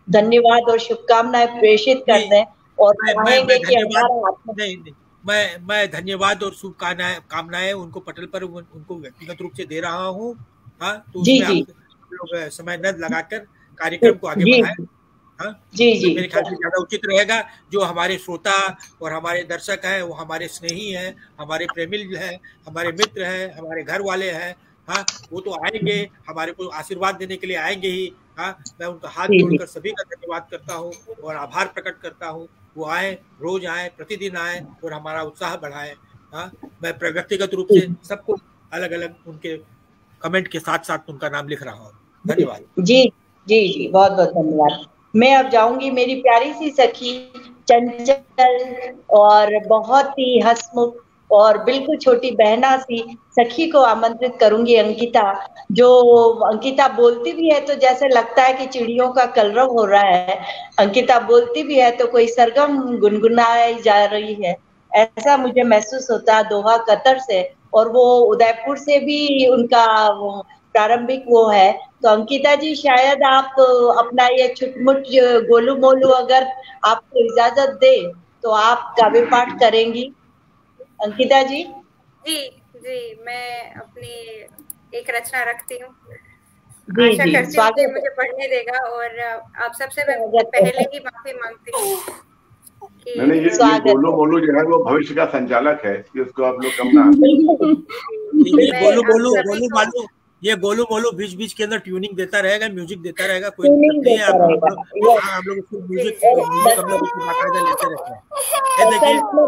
धन्यवाद और शुभकामनाएं प्रेषित कर दें, और चाहेंगे कि मैं धन्यवाद और शुभकामनाएं उनको पटल पर उनको व्यक्तिगत रूप से दे रहा हूँ। हाँ, तो लोग समय न लगाकर कार्यक्रम को आगे बढ़ाएं। हाँ जी, मेरे ख्याल से ज्यादा उचित रहेगा। जो हमारे श्रोता और हमारे दर्शक हैं वो हमारे स्नेही हैं, हमारे प्रेमी हैं, हमारे मित्र हैं, हमारे घर वाले हैं। हाँ, वो तो आएंगे, हमारे को आशीर्वाद देने के लिए आएंगे ही। हाँ, मैं उनका हाथ जोड़कर सभी का धन्यवाद करता हूँ और आभार प्रकट करता हूँ। वो आए, रोज आए, प्रतिदिन आए और हमारा उत्साह बढ़ाए। हाँ, मैं व्यक्तिगत रूप से सबको अलग अलग उनके कमेंट के साथ साथ उनका नाम लिख रहा हूँ। धन्यवाद। जी जी जी, बहुत बहुत धन्यवाद। मैं अब जाऊंगी, मेरी प्यारी सी सखी चंचल और बहुत ही हंसमुख और बिल्कुल छोटी बहना सी सखी को आमंत्रित करूंगी, अंकिता। जो अंकिता बोलती भी है तो जैसे लगता है कि चिड़ियों का कलरव हो रहा है। अंकिता बोलती भी है तो कोई सरगम गुनगुनाई जा रही है, ऐसा मुझे महसूस होता है दोहा कतर से। और वो उदयपुर से भी उनका प्रारंभिक वो है। तो अंकिता जी, शायद आप अपना ये छुटमुट गोलू मोलू अगर आपको इजाजत दे तो आप काव्य पाठ करेंगी अंकिता जी? जी जी, मैं अपनी एक रचना रखती हूँ, आशा करती हूँ कि मुझे पढ़ने देगा। और आप सबसे पहले ही माफी मांगती हूँ। नहीं, ये गोलू मोलू जो है वो भविष्य का संचालक है, उसको आप लोग कम ना ये गोलू मोलू बीच बीच के अंदर ट्यूनिंग देता रहेगा, म्यूजिक देता रहेगा, कोई नहीं है। हम लोग उसको म्यूजिक हम लोग बाकायदा लेते रहते हैं।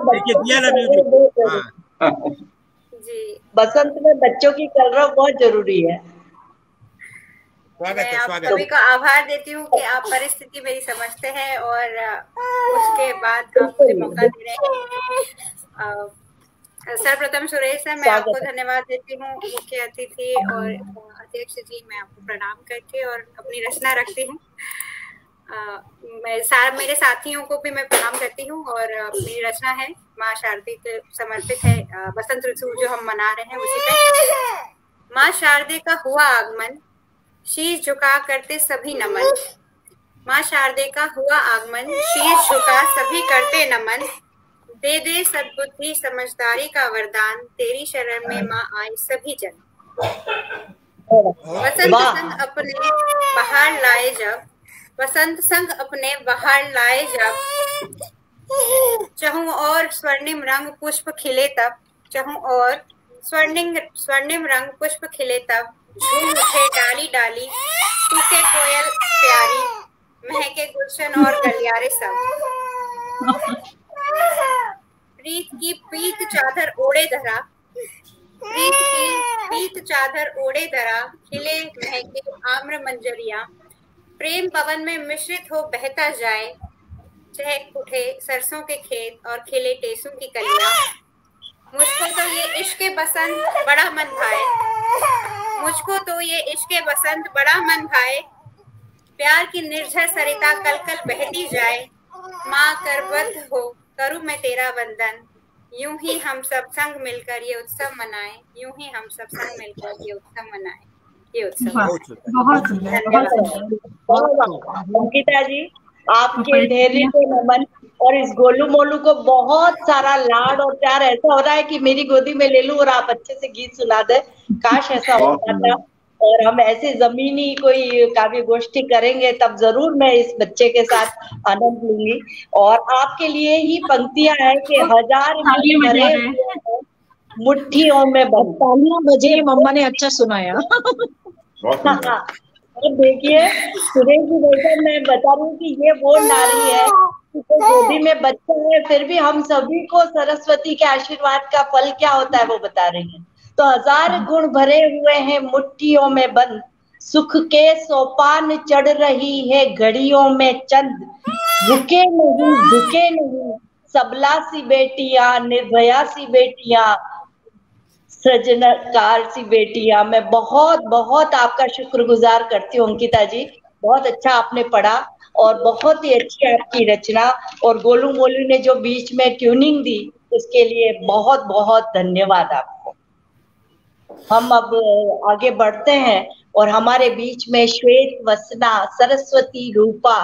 देखिए दिया ना म्यूजिक। जी, बसंत में बच्चों की कलरव बहुत जरूरी है। मैं आप सभी को आभार देती हूँ कि आप परिस्थिति मेरी समझते हैं और उसके बाद आप मुझे मौका दे रहे हैं। सर्वप्रथम सुरेश सर, मैं आपको धन्यवाद देती हूँ, मुख्य अतिथि और अध्यक्ष जी। मैं आपको प्रणाम करके और अपनी रचना रखती हूँ। मेरे साथियों को भी मैं प्रणाम करती हूँ। और मेरी रचना है माँ शारदे के समर्पित है, बसंत ऋतु जो हम मना रहे हैं उसी पे। माँ शारदे का हुआ आगमन, शीश झुका करते सभी नमन। माँ शारदे का हुआ आगमन, शीश झुका सभी करते नमन। दे दे सद्बुद्धि समझदारी का वरदान, तेरी शरण में माँ आए सभी जन। वसंत संग अपने बहार लाए जब, वसंत संग अपने बहार लाए जब, चहु और स्वर्णिम रंग पुष्प खिले तब, चहु और स्वर्णिम रंग पुष्प खिले तब, झूम उठे डाली डाली, टूके कोयल प्यारी, महके गुलशन और गलियारे सब। प्रीत की पीत चादर ओढ़े धरा, प्रीत की पीत चादर ओढ़े धरा, खिले महके आम्र मंजरिया, प्रेम पवन में मिश्रित हो बहता जाए, चहक उठे सरसों के खेत और खिले टेसू की कलियां। मुझको तो ये इश्क बसंत बड़ा मन भाए, मुझको तो ये इश्क बसंत बड़ा मन भाए, प्यार की निर्झर सरिता कल कल बहती जाए, माँ करबद्ध हो करूँ मैं तेरा वंदन, यूं ही हम सब संग मिलकर ये उत्सव मनाएं, यूं ही हम सब संग मिलकर ये उत्सव मनाएं। ये उत्सव अंकिता जी, आपके धैर्य को नमन, और इस गोलू मोलू को बहुत सारा लाड और प्यार। ऐसा हो रहा है कि मेरी गोदी में ले लूं और आप अच्छे से गीत सुना दे। काश ऐसा होता था। और हम ऐसे जमीनी कोई काव्य गोष्ठी करेंगे तब जरूर मैं इस बच्चे के साथ आनंद लूंगी। और आपके लिए ही पंक्तियां हैं कि हजार भरे मुट्ठियों में बंद। तालियां बजे, मम्मा ने अच्छा सुनाया। और देखिए सुरेश जी, जैसा मैं बता रही हूँ कि ये वो नारी है तो गोदी में बच्चा है, फिर भी हम सभी को सरस्वती के आशीर्वाद का फल क्या होता है वो बता रही है। तो हजार गुण भरे हुए हैं मुट्ठियों में बंद, सुख के सोपान चढ़ रही है घड़ियों में चंद, रुके नहीं झुके नहीं सबला सी बेटियां, निर्भया सी बेटियां, सृजनकार सी बेटियां। मैं बहुत बहुत आपका शुक्रगुजार करती हूँ अंकिता जी। बहुत अच्छा आपने पढ़ा और बहुत ही अच्छी आपकी रचना। और गोलू मोलू ने जो बीच में ट्यूनिंग दी उसके लिए बहुत बहुत धन्यवाद आपको। हम अब आगे बढ़ते हैं और हमारे बीच में श्वेत वसना, सरस्वती रूपा,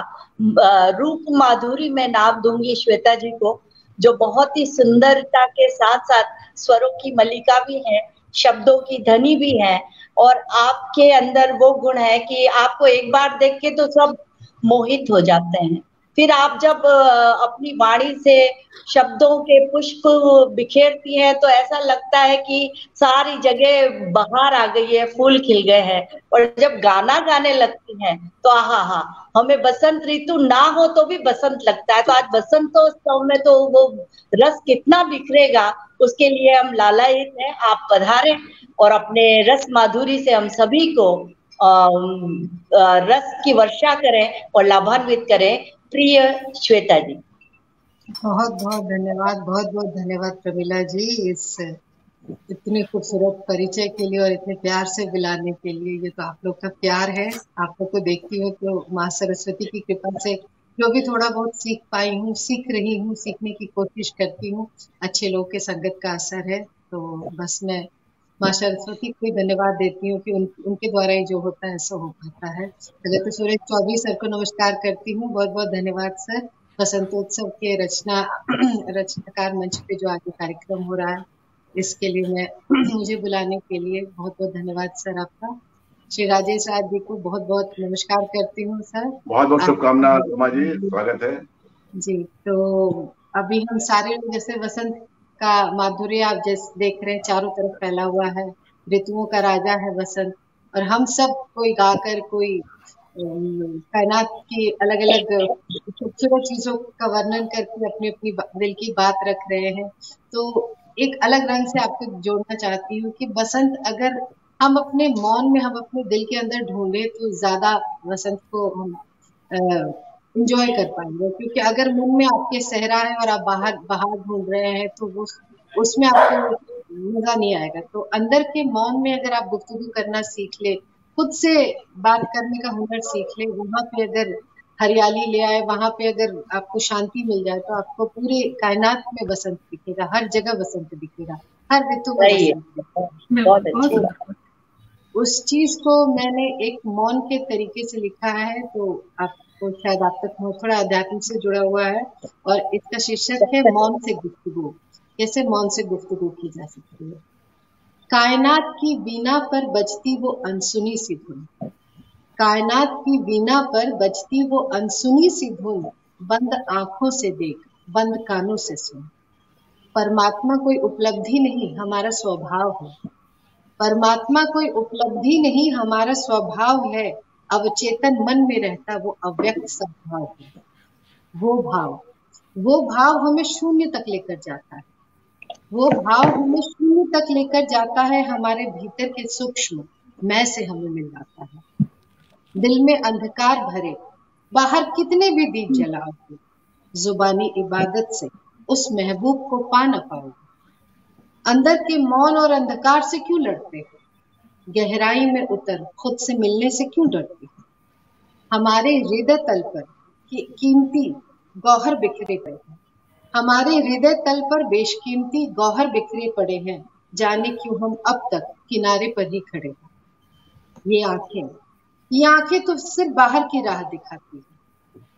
रूप माधुरी में नाम दूंगी श्वेता जी को, जो बहुत ही सुंदरता के साथ साथ स्वरों की मलिका भी है, शब्दों की धनी भी है। और आपके अंदर वो गुण है कि आपको एक बार देख के तो सब मोहित हो जाते हैं। फिर आप जब अपनी वाणी से शब्दों के पुष्प बिखेरती हैं तो ऐसा लगता है कि सारी जगह बहार आ गई है, फूल खिल गए हैं। और जब गाना गाने लगती हैं तो आहा, हमें बसंत ऋतु ना हो तो भी बसंत लगता है। तो आज बसंतोत्सव में तो वो रस कितना बिखरेगा, उसके लिए हम लालायित हैं। आप पधारें और अपने रस माधुरी से हम सभी को रस की वर्षा करें और लाभान्वित करें। प्रिय श्वेता जी, बहुत बहुत धन्यवाद, बहुत बहुत धन्यवाद प्रमिला जी, इस इतने खूबसूरत परिचय के लिए और इतने प्यार से बुलाने के लिए। ये तो आप लोग का प्यार है। आप लोग को देखती हूँ तो माँ सरस्वती की कृपा से जो भी थोड़ा बहुत सीख पाई हूँ, सीख रही हूँ, सीखने की कोशिश करती हूँ। अच्छे लोग के संगत का असर है। तो बस मैं माँ सरस्वती को धन्यवाद देती हूँ कि उनके द्वारा ही जो होता है सो हो पाता है। अगर तो सुरेश चौधरी सर को नमस्कार करती हूँ। बहुत बहुत धन्यवाद सर। बसंतोत्सव के रचनाकार मंच पे जो आगे कार्यक्रम हो रहा है इसके लिए मुझे बुलाने के लिए बहुत बहुत धन्यवाद सर आपका। श्री राजेश राज जी को बहुत बहुत नमस्कार करती हूँ सर। बहुत बहुत शुभकामना उमा जी, स्वागत है जी। तो अभी हम सारे जैसे वसंत का माधुर्य आप जैसे देख रहे हैं चारों तरफ फैला हुआ है। ऋतुओं का राजा है वसंत। और हम सब कोई गाकर, कोई कायनात की अलग अलग खूबसूरत चीजों का वर्णन करके अपनी अपनी दिल की बात रख रहे हैं। तो एक अलग रंग से आपको जोड़ना चाहती हूँ कि बसंत अगर हम अपने मौन में, हम अपने दिल के अंदर ढूंढे तो ज्यादा वसंत को हम एंजॉय कर पाएंगे। क्योंकि अगर मन में आपके सहरा है और आप बाहर ढूंढ रहे हैं तो वो उसमें आपको मजा नहीं आएगा। तो अंदर के मौन में अगर आप गुफ्तगू करना सीख ले, खुद से बात करने का हुनर सीख ले, वहां पे अगर हरियाली ले आए, वहां पे अगर आपको शांति मिल जाए तो आपको पूरी कायनात में बसंत दिखेगा, हर जगह बसंत दिखेगा, हर ऋतु में बहुत अच्छी। उस चीज को मैंने एक मौन के तरीके से लिखा है। तो आपको शायद आप तक थोड़ा अध्यात्म से जुड़ा हुआ है और इसका शीर्षक है मौन से गुफ्तगू। कैसे मौन से गुफ्तगू की जा सकती है। कायनात की वीणा पर बजती वो अनसुनी सी धुन, कायनात की वीणा पर बजती वो अनसुनी सी धुन, बंद आंखों से देख, बंद कानों से सुन। परमात्मा कोई उपलब्धि नहीं, हमारा स्वभाव है। परमात्मा कोई उपलब्धि नहीं, हमारा स्वभाव है। अवचेतन मन में रहता वो अव्यक्त स्वभाव है। वो भाव हमें शून्य तक लेकर जाता है। वो भाव हमें शून्य तक लेकर जाता है। हमारे भीतर के सूक्ष्म मैं से हमें मिल जाता है। दिल में अंधकार भरे, बाहर कितने भी दीप जलाओगे, जुबानी इबादत से उस महबूब को पा न पाओगे। अंदर के मौन और अंधकार से क्यों लड़ते हो? गहराई में उतर खुद से मिलने से क्यों डरते हो? हमारे हृदय तल पर कीमती गौहर बिखरे पड़े हैं। हमारे हृदय तल पर बेशकीमती गौहर बिखरे पड़े हैं। जाने क्यों हम अब तक किनारे पर ही खड़े हैं। ये आंखें तो सिर्फ बाहर की राह दिखाती है,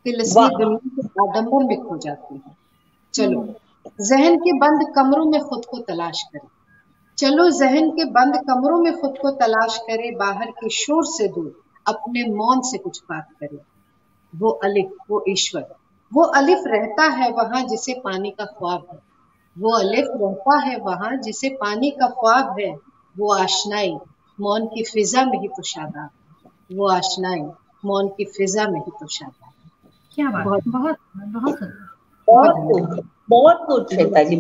तिलस्मी दुनिया के आडंबर में खो जाती है। चलो जहन के बंद कमरों में खुद को तलाश करें। चलो जहन के बंद कमरों में खुद को तलाश करें। बाहर के शोर से दूर अपने मौन से कुछ बात करें। वो अलिफ, वो ईश्वर, वो अलिफ रहता है वहां जिसे पानी का ख्वाब है। वो अलिफ रहता है वहां जिसे पानी का ख्वाब है। वो आशनाई मौन की फिजा में ही तो शादा है। वो आशनाई मौन की फिजा में ही तो शादा है। क्या बात, बहुत बहुत बहुत बहुत खूब श्वेता जी,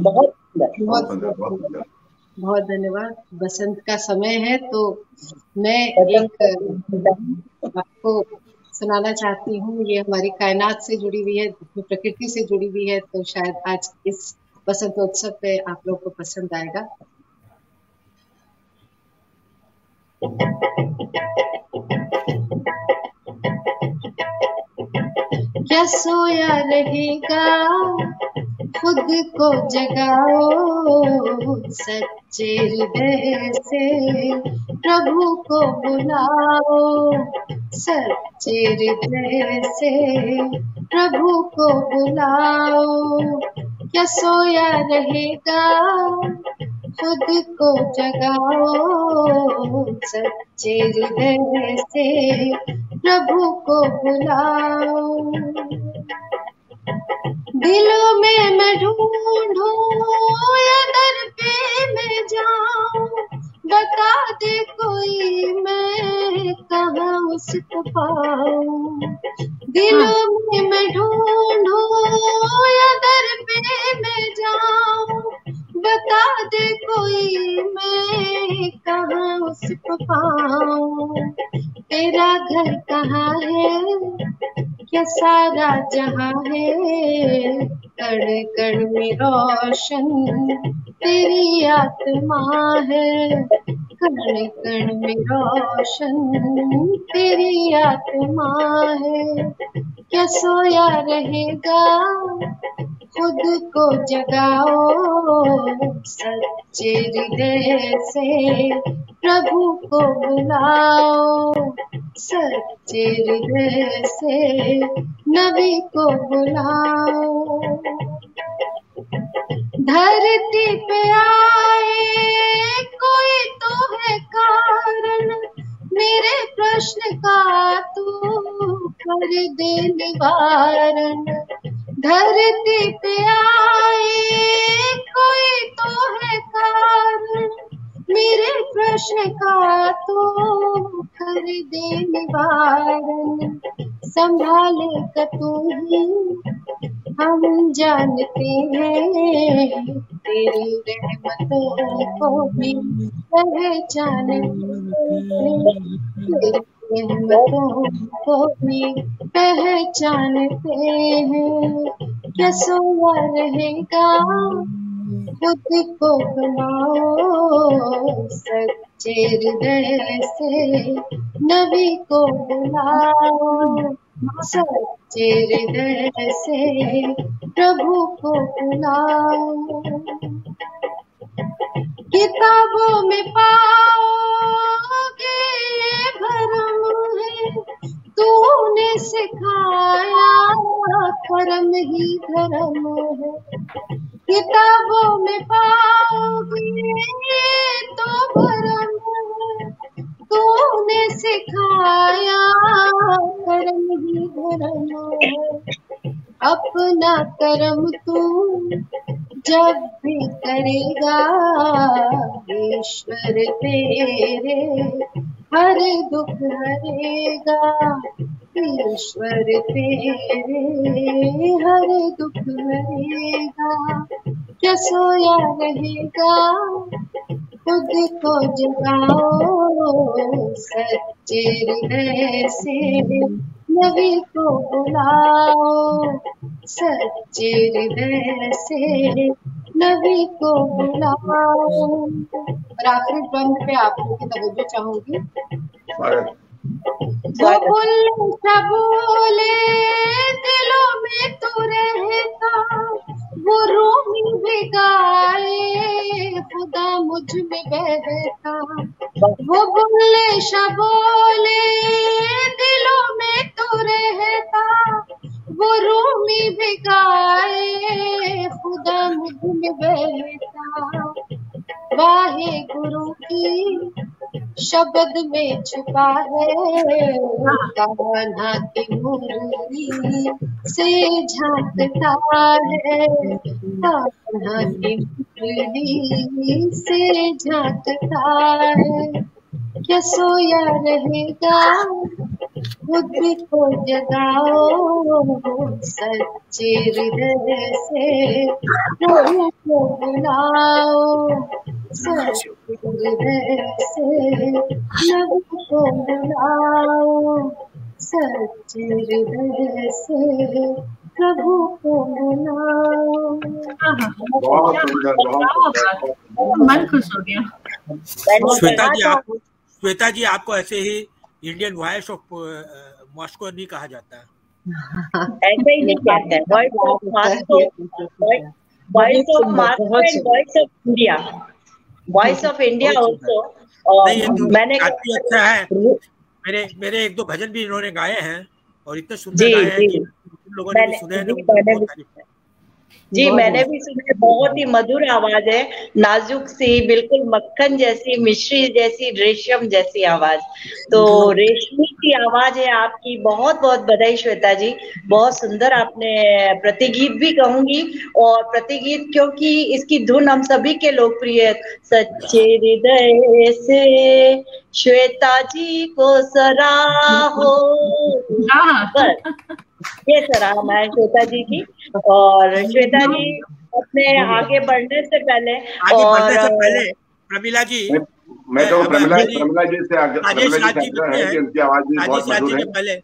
बहुत धन्यवाद। बसंत का समय है तो मैं एक आपको सुनाना चाहती हूँ। ये हमारी कायनात से जुड़ी हुई है, प्रकृति से जुड़ी हुई है, तो शायद आज इस बसंतोत्सव पे आप लोग को पसंद आएगा। क्या सोया रहेगा, खुद को जगाओ, सच्चे हृदय से प्रभु को बुलाओ। सच्चे हृदय से प्रभु को बुलाओ। क्या सोया रहेगा, खुद को जगाओ, सच्चे हृदय से प्रभु को बुलाओ। दिलों में मैं ढूंढूं या दर पे मैं जाऊं, बता दे कोई मैं कहाँ उसको पाऊं। दिलों में मैं ढूंढूं या दर पे मैं जाऊं, बता दे कोई मैं कहाँ उसको पाऊं। तेरा घर कहाँ है, क्या सारा जहां है, कण कण में रोशन तेरी आत्मा है। कण कण में रोशन तेरी आत्मा है। क्या सोया रहेगा, खुद को जगाओ, सच्चे हृदय से प्रभु को बुलाओ। सच्चे हृदय से नबी को बुलाओ। धरती पे आए कोई तो है कारण, मेरे प्रश्न का तू कर दे निवारण। धरती पे आए कोई तो है कारण, मेरे प्रश्न का तो कर दे निवारण। संभाले तू ही हम जानते हैं, तेरी रहमतों को भी पहचानते हैं। तेरी रहमतों को भी पहचानते हैं। क्या सोया रहेगा, खुद को बुलाओ, सच्चे हृदय से नबी को बुलाओ। सच्चे हृदय से प्रभु को बुलाओ। किताबों में पाओगे भरम है, तूने सिखाया कर्म ही धर्म है। किताबों में पाओगे तो दिखाया कर्म ही धर्म है। अपना कर्म तू जब भी करेगा ईश्वर तेरे हर दुख हरेगा। ईश्वर तेरे हर दुख हरेगा। क्या सोया रहेगा खुद को जगाओ सच्चे हृदय से नबी को बुलाओ। सच्चे हृदय से नबी को बुलाओ। और आखिरी द्वंद पे आप लोगों की तवज्जो चाहूंगी। वो बोले दिलों में तू रहता, वो रूमी भी गाए खुदा मुझ में बहता। वो बोले शबोले दिलों में तू रहता, वो रूमी भी गाए खुदा मुझ में बहता। वाहे गुरु की शब्द में छुपा है कान्हा की मुरली से झांकता है। कान्हा की मुरली से झांकता है। क्या सोया रहेगा खुद को जगाओ सच्चे हृदय से प्रभु को बुलाओ। सच्चे हृदय से प्रभु को बुलाओ। सच्चे हृदय से प्रभु को बुलाओ। बहुत सुंदर, मन खुश हो गया। श्वेता जी आपको ऐसे ही इंडियन वॉइस ऑफ मॉस्को नहीं कहा जाता है। ऐसे ही नहीं कहते हैं। Voice of Moscow, voice of Moscow and voice of India, voice of India also. और मैंने काफी अच्छा है। मेरे एक दो भजन भी इन्होंने गाए हैं और इतने सुंदर गाए हैं कि लोगों ने भी सुने। जी मैंने भी सुना। बहुत ही मधुर आवाज है, नाजुक सी, बिल्कुल मक्खन जैसी, मिश्री जैसी, रेशम जैसी आवाज। तो रेशमी की आवाज है आपकी। बहुत बहुत बधाई श्वेता जी, बहुत सुंदर आपने प्रतिगीत भी कहूंगी। और प्रतिगीत क्योंकि इसकी धुन हम सभी के लोकप्रिय है। सच्चे हृदय से श्वेता जी को सराहो, बस ये सराहना है श्वेता जी की। और श्वेता जी अपने आगे बढ़ने से पहले प्रमिला जी, मैं तो प्रमिला जी से आग्रह है कि उनकी आवाज भी बहुत मधुर है। पहले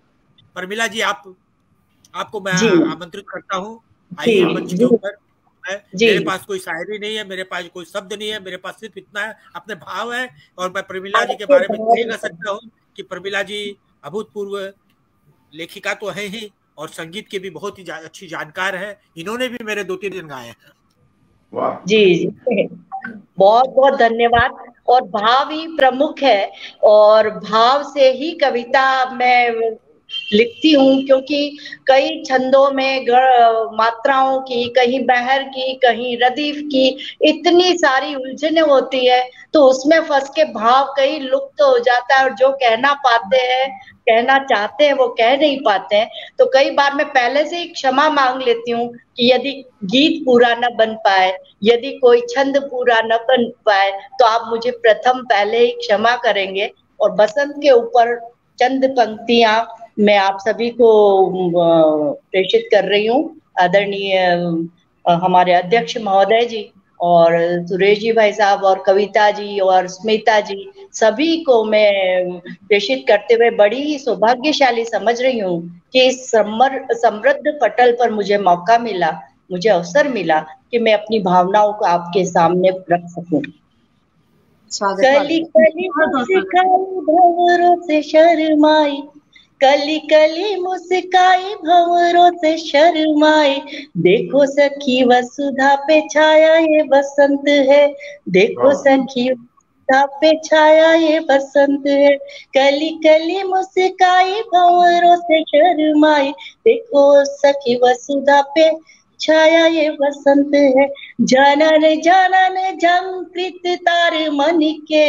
प्रमिला जी आपको मैं आमंत्रित करता हूँ, आइए मंच के ऊपर। मेरे पास कोई शायरी नहीं है, मेरे पास कोई शब्द नहीं है, मेरे पास सिर्फ इतना है, अपने भाव है। और मैं प्रमिला जी के बारे में यही कह सकता हूँ कि प्रमिला जी अभूतपूर्व लेखिका तो है ही और संगीत के भी बहुत ही अच्छी जानकार है। इन्होंने भी मेरे 2-3 दिन गाए हैं। जी बहुत बहुत धन्यवाद। और भाव ही प्रमुख है और भाव से ही कविता मैं लिखती हूँ, क्योंकि कई छंदों में मात्राओं की, कहीं बहर की, कहीं रदीफ की, इतनी सारी उलझने होती है। तो उसमें फंस के भाव कहीं लुप्त हो जाता है और जो कहना चाहते हैं वो कह नहीं पाते हैं। तो कई बार मैं पहले से ही क्षमा मांग लेती हूँ कि यदि गीत पूरा न बन पाए, यदि कोई छंद पूरा न बन पाए, तो आप मुझे प्रथम पहले ही क्षमा करेंगे। और बसंत के ऊपर चंद पंक्तियां मैं आप सभी को प्रेषित कर रही हूँ। आदरणीय हमारे अध्यक्ष महोदय जी और सुरेश जी भाई साहब और कविता जी और स्मिता जी, सभी को मैं प्रेषित करते हुए बड़ी ही सौभाग्यशाली समझ रही हूँ कि इस समृद्ध पटल पर मुझे मौका मिला, मुझे अवसर मिला कि मैं अपनी भावनाओं को आपके सामने रख सकूं। कली कली मुस्काई भंवरों से शर्माई, कली कली मुस्काई भंवरों से शर्माई, देखो सखी वसुधा पे छाया ये बसंत है, देखो सखी वसुधा पे छाया ये बसंत है। कली कली मुस्काई भंवरों से शर्माई, देखो सखी वसुधा पे छाया ये बसंत है। जानन जानन झंकृत तार मन के,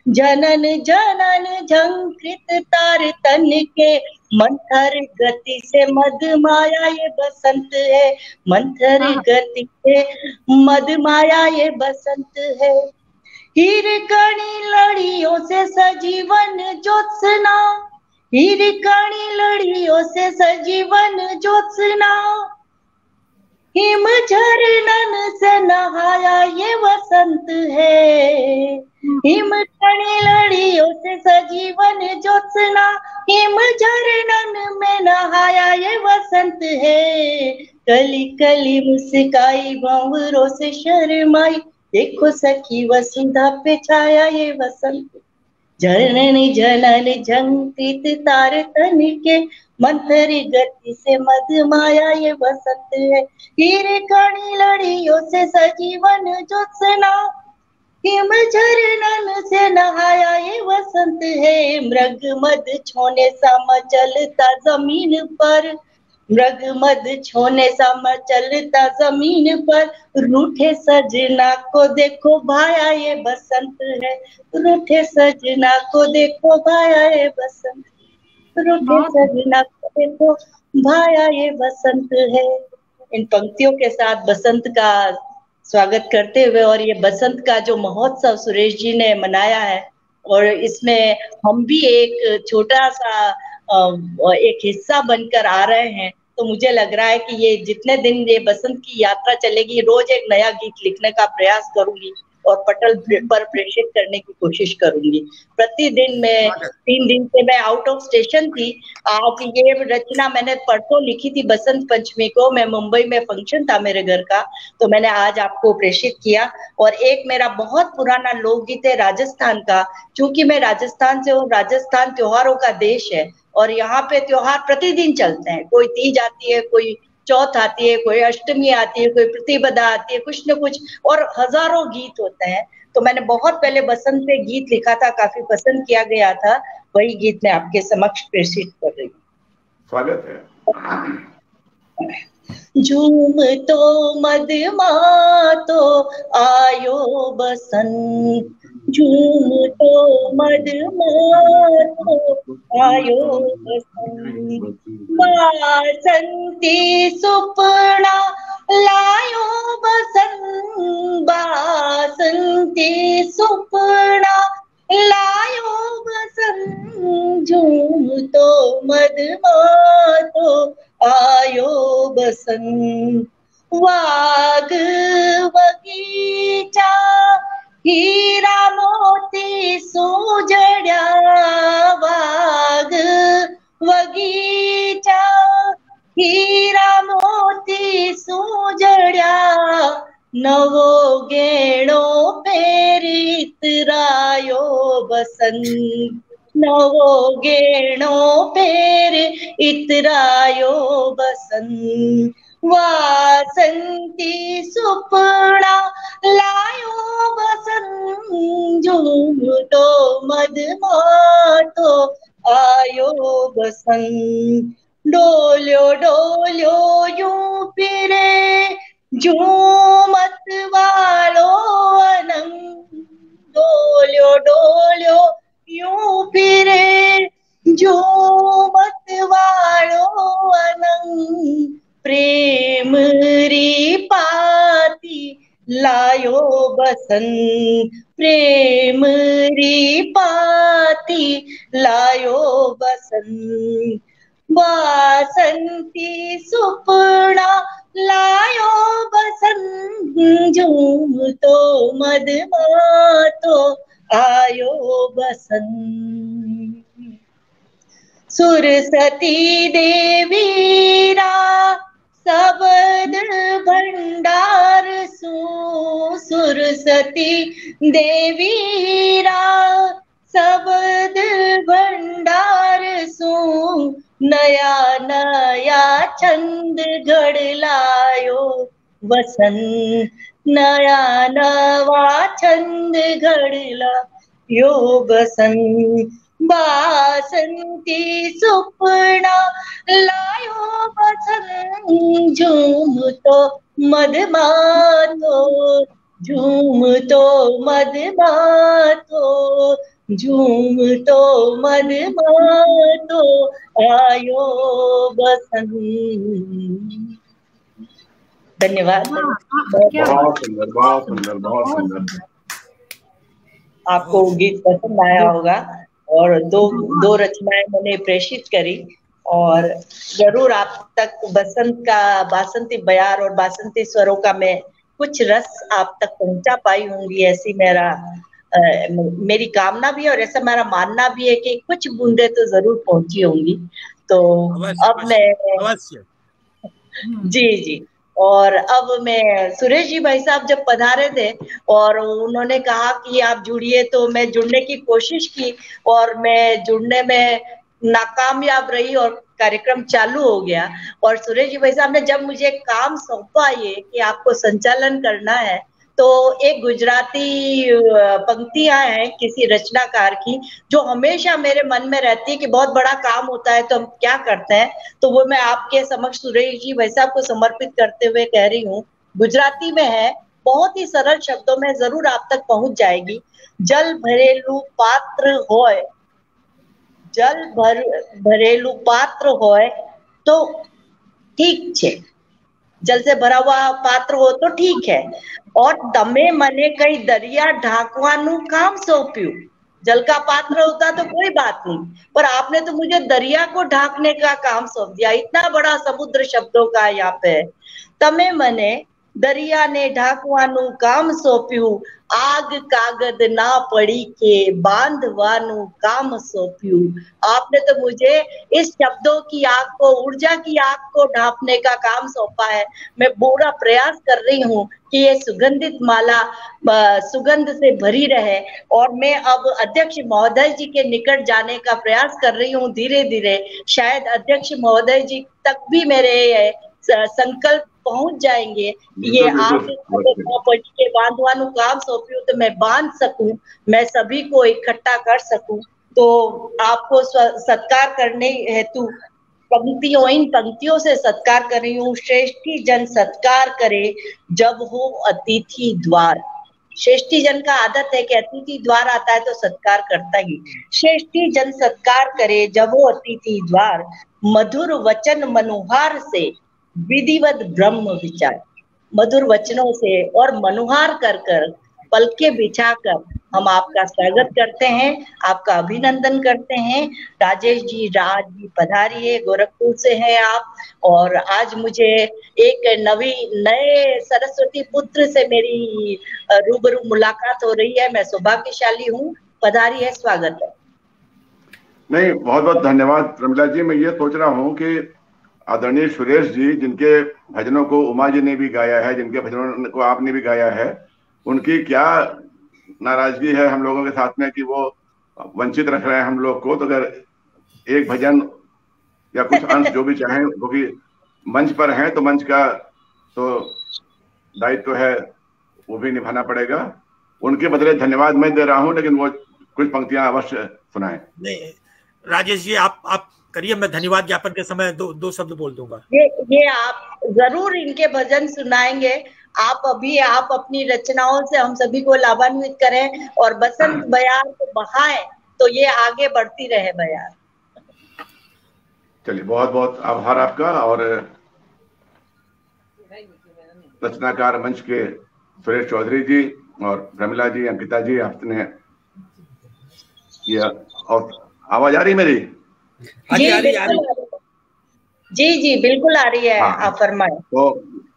जनन जनन झंकृत तार तन के, मंथर गति से मद माया ये बसंत है, मंथर गति से मद माया ये बसंत है। हीर कणी लड़ियों से सजीवन ज्योत्सना, हीर कणी लड़ियों से सजीवन ज्योत्सना, हिम झरनन से नहाया ये वसंत है, हिम कणी लड़ियों से सजीवन ज्योत्सना, हिम झरनन में नहाया ये वसंत है। कली कली मुस्काई भंवरों से शर्माई, देखो सखी वसुधा पे छाया ये वसंत। जननी जनन झंकृत तार तन के, मंथर गति से मद माया ये बसंत है। हीर कणी लड़ियों से सजीवन ज्योत्सना, हिम झरनन से नहाया ये वसंत है। मृग मद छोने सा मचलता जमीन पर, मृग मद छोने सा मचलता जमीन पर, रूठे सजना को देखो भाया ये बसंत है, रूठे सजना को देखो भाया ये बसंत, रूठे सजना को देखो भाया ये बसंत है। इन पंक्तियों के साथ बसंत का स्वागत करते हुए, और ये बसंत का जो महोत्सव सुरेश जी ने मनाया है, और इसमें हम भी एक छोटा सा एक हिस्सा बनकर आ रहे हैं, तो मुझे लग रहा है कि ये जितने दिन ये बसंत की यात्रा चलेगी, रोज एक नया गीत लिखने का प्रयास करूंगी और पटल पर प्रेषित करने की कोशिश करूंगी। प्रतिदिन मैं 3 दिन से मैं आउट ऑफ स्टेशन थी। आज ये रचना मैंने परसों लिखी थी बसंत पंचमी को, मैं मुंबई में फंक्शन था मेरे घर का, तो मैंने आज आपको प्रेषित किया। और एक मेरा बहुत पुराना लोकगीत है राजस्थान का, क्योंकि मैं राजस्थान से हूँ, राजस्थान त्योहारों का देश है और यहाँ पे त्योहार प्रतिदिन चलते हैं। कोई तीज आती है, कोई चौथ आती है, कोई अष्टमी आती है, कोई प्रतिपदा आती है, कुछ न कुछ, और हजारों गीत होते हैं। तो मैंने बहुत पहले बसंत पे गीत लिखा था, काफी पसंद किया गया था, वही गीत मैं आपके समक्ष प्रेषित कर रही हूँ। स्वागत है। झूम तो मद मातो आयो बसंत, झूम तो मद मातो आयो बसंत, बासंती सुपना लायो बसंत, बासंती सुपना लायो बसंत, झूम तो मद मातो आयो बसंत। वाग बगीचा हीरा मोती सोजड्या, वाग बगीचा हीरा मोती सोजड्या, नवो गेणो पेरीत रायो बसंत, नवो गेणो पेर इतरायो बसंत। वासंती सुपना लायो बसंत, झूम तो मद मातो आयो बसंत। डोल्यो डोल्यो यूं फिरे झूमत वालो अनंग, डोल्यो डोल्यो यूं फिरे झूमत वालो अनंग, प्रेम री पाती लायो बसंत, प्रेम री पाती लायो बसंत। वासंती सुपना लायो बसंत, झूम तो मद मातो आयो बसंत। सुरसती देवीरा सबद भंडार सु, सुरसती देवीरा सबद भंडार सु, नया नया छंद घड़ लायो वसंत, नया नवा छंद घड़ लायो बसंत। बासंती सुपना लायो बसंत, झूम तो मद मातो, झूम तो मद मातो झूम तो मदमातो आयो बसंत। धन्यवाद। बहुत सुंदर, बहुत सुंदर, बहुत सुंदर। आपको गीत पसंद आया होगा और दो रचनाएं मैंने प्रेषित करी और जरूर आप तक बसंत का बासंती बयार और बासंती स्वरों का मैं कुछ रस आप तक पहुंचा पाई होंगी, ऐसी मेरी कामना भी है और ऐसा मेरा मानना भी है कि कुछ बूंदे तो जरूर पहुंची होंगी। तो अब मैं जी और अब मैं सुरेश जी भाई साहब जब पधारे थे और उन्होंने कहा कि आप जुड़िए, तो मैं जुड़ने की कोशिश की और मैं जुड़ने में नाकामयाब रही और कार्यक्रम चालू हो गया। और सुरेश जी भाई साहब ने जब मुझे काम सौंपा ये कि आपको संचालन करना है, तो एक गुजराती पंक्तियां हैं किसी रचनाकार की जो हमेशा मेरे मन में रहती है कि बहुत बड़ा काम होता है तो हम क्या करते हैं, तो वो मैं आपके समक्ष सुरेश जी भाई साहब को समर्पित करते हुए कह रही हूँ। गुजराती में है, बहुत ही सरल शब्दों में जरूर आप तक पहुंच जाएगी। जल भरेलू पात्र होय, जल भरेलू पात्र होय तो ठीक छे, जल से भरा हुआ पात्र हो तो ठीक है, और तमे मने कई दरिया ढांकवानु काम सौंप्यू। जल का पात्र होता तो कोई बात नहीं, पर आपने तो मुझे दरिया को ढांकने का काम सौंप दिया। इतना बड़ा समुद्र शब्दों का यहाँ पे तमे मने दरिया ने ढांकवानु काम सौंप्यू, आग कागद ना पड़ी के बांधवानु काम सौंप्यू। आपने तो मुझे इस शब्दों की आग को, ऊर्जा की आग को ढांपने का काम सौंपा है। मैं पूरा प्रयास कर रही हूँ कि ये सुगंधित माला सुगंध से भरी रहे और मैं अब अध्यक्ष महोदय जी के निकट जाने का प्रयास कर रही हूँ। धीरे धीरे शायद अध्यक्ष महोदय जी तक भी मेरे संकल्प पहुंच जाएंगे। ये आगे के बांधवानु काम सौंप्यू तो मैं बांध सकूं, मैं सभी को इकट्ठा कर सकूं। तो आपको सत्कार करने हेतु इन पंक्तियों से सत्कार कर रही हूँ। श्रेष्ठी जन सत्कार करे जब हो अतिथि द्वार। श्रेष्ठी जन का आदत है कि अतिथि द्वार आता है तो सत्कार करता ही। श्रेष्ठी जन सत्कार करे जब हो अतिथि द्वार, मधुर वचन मनुहार से विधिवत ब्रह्म विचार। मधुर वचनों से और मनुहार कर कर पलके बिछाकर हम आपका स्वागत करते हैं, आपका अभिनंदन करते हैं। राजेश जी, राज जी पधारिए, गोरखपुर से हैं आप। और आज मुझे एक नए सरस्वती पुत्र से मेरी रूबरू मुलाकात हो रही है। मैं सौभाग्यशाली हूँ। पधारिए, स्वागत है। नहीं, बहुत बहुत धन्यवाद प्रमिला जी। मैं ये सोच रहा हूँ कि आदरणीय सुरेश जी, जिनके भजनों को उमा जी ने भी गाया है, जिनके भजनों को आपने भी गाया है, उनकी क्या नाराजगी है हम लोगों के साथ में कि वो वंचित रख रहे हैं हम लोग को। तो अगर एक भजन या कुछ अंश जो भी चाहें, क्योंकि मंच पर हैं तो मंच का तो दायित्व है वो भी निभाना पड़ेगा। उनके बदले धन्यवाद मैं दे रहा हूं, लेकिन वो कुछ पंक्तियां अवश्य सुनाएं। नहीं राजेश जी, आप करिए, मैं धन्यवाद ज्ञापन के समय दो शब्द बोल दूंगा। ये आप जरूर इनके भजन सुनाएंगे। आप अपनी रचनाओं से हम सभी को लाभान्वित करें और बसंत बयार को बहाएं तो ये आगे बढ़ती रहे बयार। चलिए, बहुत बहुत आभार आपका। और रचनाकार मंच के सुरेश चौधरी जी और प्रमिला जी, अंकिता जी, आपने ये, और आवाज आ रही मेरी? जी बिल्कुल आ रही है। आप फरमाएं। तो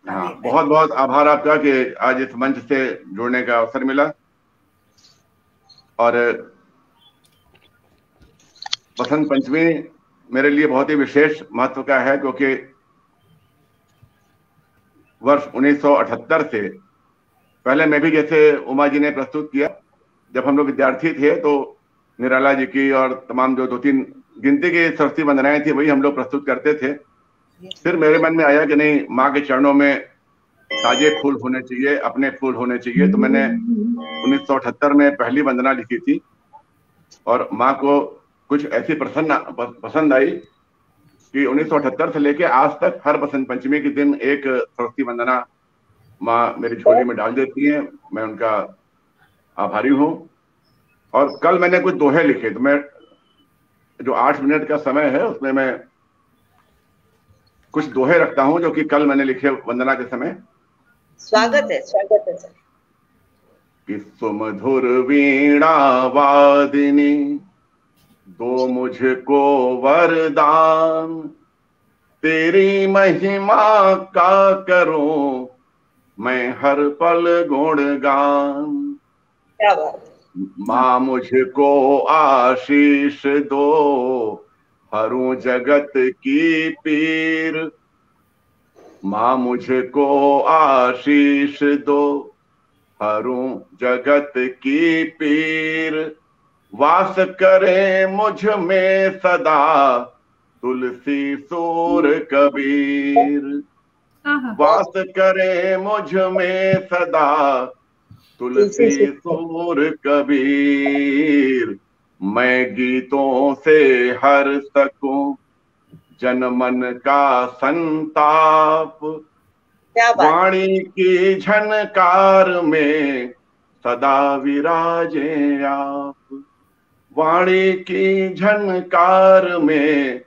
हाँ, बहुत बहुत आभार आपका कि आज इस मंच से जुड़ने का अवसर मिला। और बसंत पंचमी मेरे लिए बहुत ही विशेष महत्व का है, क्योंकि वर्ष 1978 से पहले मैं भी, जैसे उमा जी ने प्रस्तुत किया, जब हम लोग विद्यार्थी थे तो निराला जी की और तमाम जो 2-3 गिनती की सरस्वती वंदनाएं थी वही हम लोग प्रस्तुत करते थे। फिर मेरे मन में आया कि नहीं, माँ के चरणों में ताजे फूल होने चाहिए, अपने फूल होने चाहिए। तो मैंने 1978 में पहली वंदना लिखी थी और माँ को कुछ ऐसी पसंद आई कि 1978 से लेके आज तक हर बसंत पंचमी के दिन एक सरस्वती वंदना माँ मेरी झोली में डाल देती है। मैं उनका आभारी हूँ। और कल मैंने कुछ दोहे लिखे, तो मैं जो 8 मिनट का समय है उसमें मैं कुछ दोहे रखता हूं जो कि कल मैंने लिखे वंदना के समय। स्वागत है सर। कि सुमधुर वीणा वादिनी दो मुझको वरदान, तेरी महिमा का करूं मैं हर पल गुणगान। क्या बात। माँ मुझको आशीष दो, हरूं जगत की पीर। माँ मुझको आशीष दो, हरूं जगत की पीर। वास करे मुझ में सदा तुलसी सूर कबीर। वास करे मुझ में सदा तुलसी सूर कबीर। मैं गीतों से हर सकूं जन मन का संताप। वाणी की झनकार में सदा विराजे आप। वाणी की झनकार में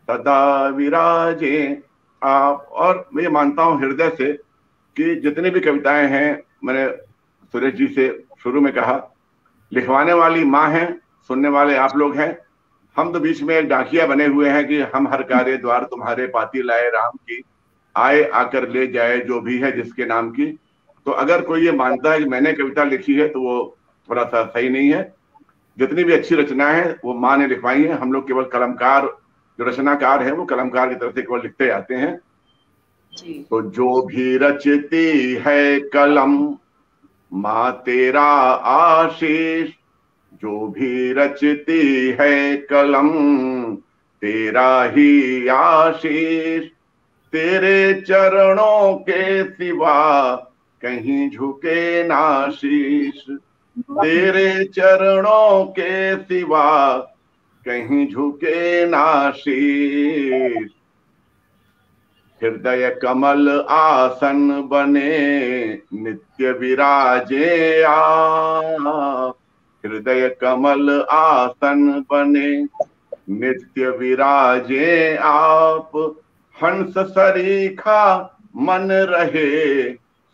सदा विराजे आप। और मैं मानता हूं हृदय से कि जितनी भी कविताएं हैं, मैंने सुरेश जी से शुरू में कहा, लिखवाने वाली माँ हैं, सुनने वाले आप लोग हैं। हम तो बीच में डाकिया बने हुए हैं कि हम हर कार्य द्वार तुम्हारे पाती लाए राम की, आए आकर ले जाए जो भी है जिसके नाम की। तो अगर कोई ये मानता है कि मैंने कविता लिखी है तो वो थोड़ा सा सही नहीं है। जितनी भी अच्छी रचनाएं हैं वो माँ ने लिखवाई है। हम लोग केवल कलमकार, जो रचनाकार है वो कलमकार की तरफ से केवल लिखते आते हैं। तो जो भी रचती है कलम माँ तेरा आशीष। जो भी रचती है कलम तेरा ही आशीष। तेरे चरणों के सिवा कहीं झुके ना शीश। तेरे चरणों के सिवा कहीं झुके ना शीश। हृदय कमल आसन बने नित्य विराजे आप। हृदय कमल आसन बने नित्य विराजे आप। हंस सरीखा मन रहे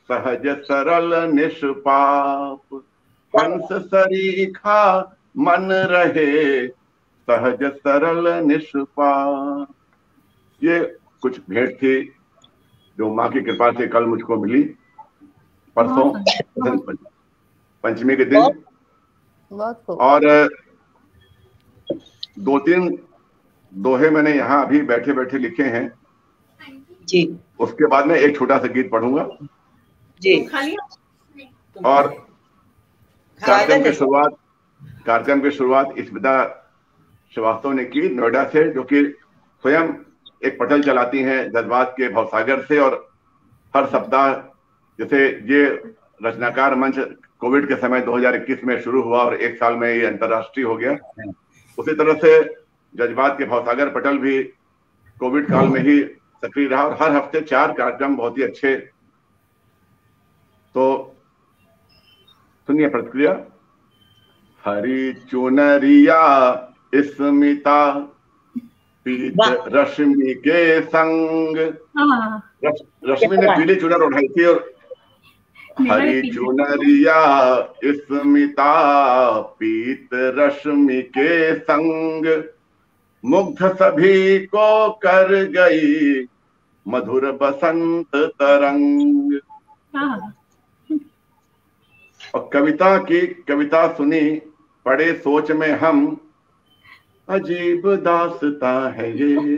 सहज सरल निष्पाप। हंस सरीखा मन रहे सहज सरल निष्पाप। ये कुछ भेंट थी जो माँ की कृपा से कल मुझको मिली, परसों पंचमी के दिन। और 2-3 दोहे मैंने यहाँ अभी बैठे बैठे लिखे हैं जी। उसके बाद में एक छोटा सा गीत पढ़ूंगा जी। और कार्यक्रम की शुरुआत स्मिता श्रीवास्तव ने की नोएडा से, जो कि स्वयं एक पटल चलाती हैं जज्बात के भवसागर से। और हर सप्ताह, जैसे ये रचनाकार मंच कोविड के समय 2021 में शुरू हुआ और 1 साल में ये अंतर्राष्ट्रीय हो गया, उसी तरह से जज्बात के भवसागर पटल भी कोविड काल में ही सक्रिय रहा और हर हफ्ते 4 कार्यक्रम बहुत ही अच्छे। तो सुनिए प्रतिक्रिया। हरी चुनरिया स्मिता पीत रश्मि के संग। रश्मि ने पीली चुनर उठाई थी और हरी चुनरिया स्मिता पीत रश्मि के संग। मुग्ध सभी को कर गई मधुर बसंत तरंग। और कविता सुनी पढ़े सोच में हम, अजीब दास्तां है ये,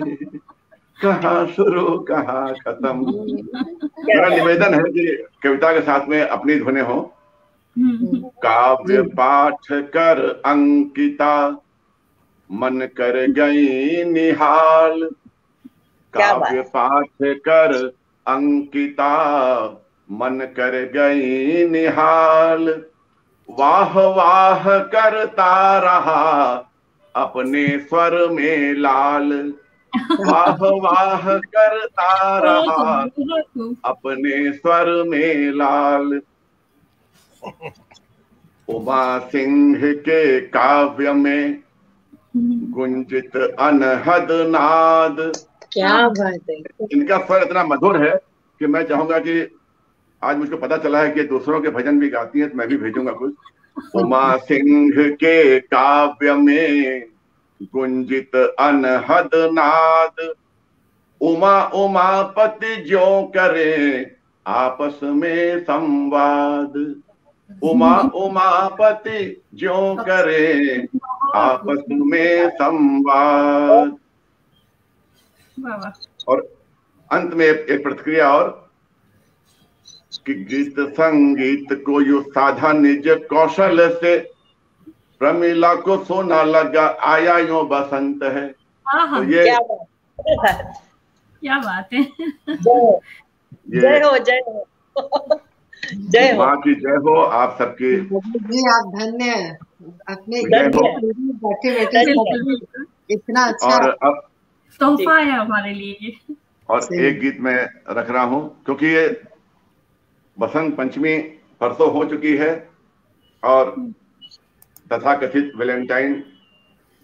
कहाँ शुरू कहाँ खत्म। मेरा निवेदन है कि कविता के साथ में अपनी ध्वनि हो। काव्य पाठ कर अंकिता मन कर गई निहाल। काव्य पाठ कर अंकिता मन कर गई निहाल। वाह वाह करता रहा अपने स्वर में लाल। वाह वाह करता रहा अपने स्वर में लाल। उमा सिंह के काव्य में गुंजित अनहद नाद। क्या बात है। इनका स्वर इतना मधुर है कि मैं चाहूंगा कि आज मुझको पता चला है कि दूसरों के भजन भी गाती हैं, तो मैं भी भेजूंगा कुछ। उमा सिंह के काव्य में गुंजित अनहद नाद, उमा उमापति ज्यों करे आपस में संवाद। उमा उमापति ज्यों करे आपस में संवाद। और अंत में एक प्रतिक्रिया और कि गीत संगीत को यो साधा निज कौशल से, प्रमिला को सोना लगा आया यो बसंत है। तो ये क्या बात है। जय हो जय हो जय हो। माँ की जय हो। आप सबके जी आप धन्य हैं अपने बैठे बैठे इतना अच्छा और अब तोहफा है हमारे लिए। और एक गीत मैं रख रहा हूँ क्योंकि ये बसंत पंचमी परसों हो चुकी है और तथाकथित वैलेंटाइन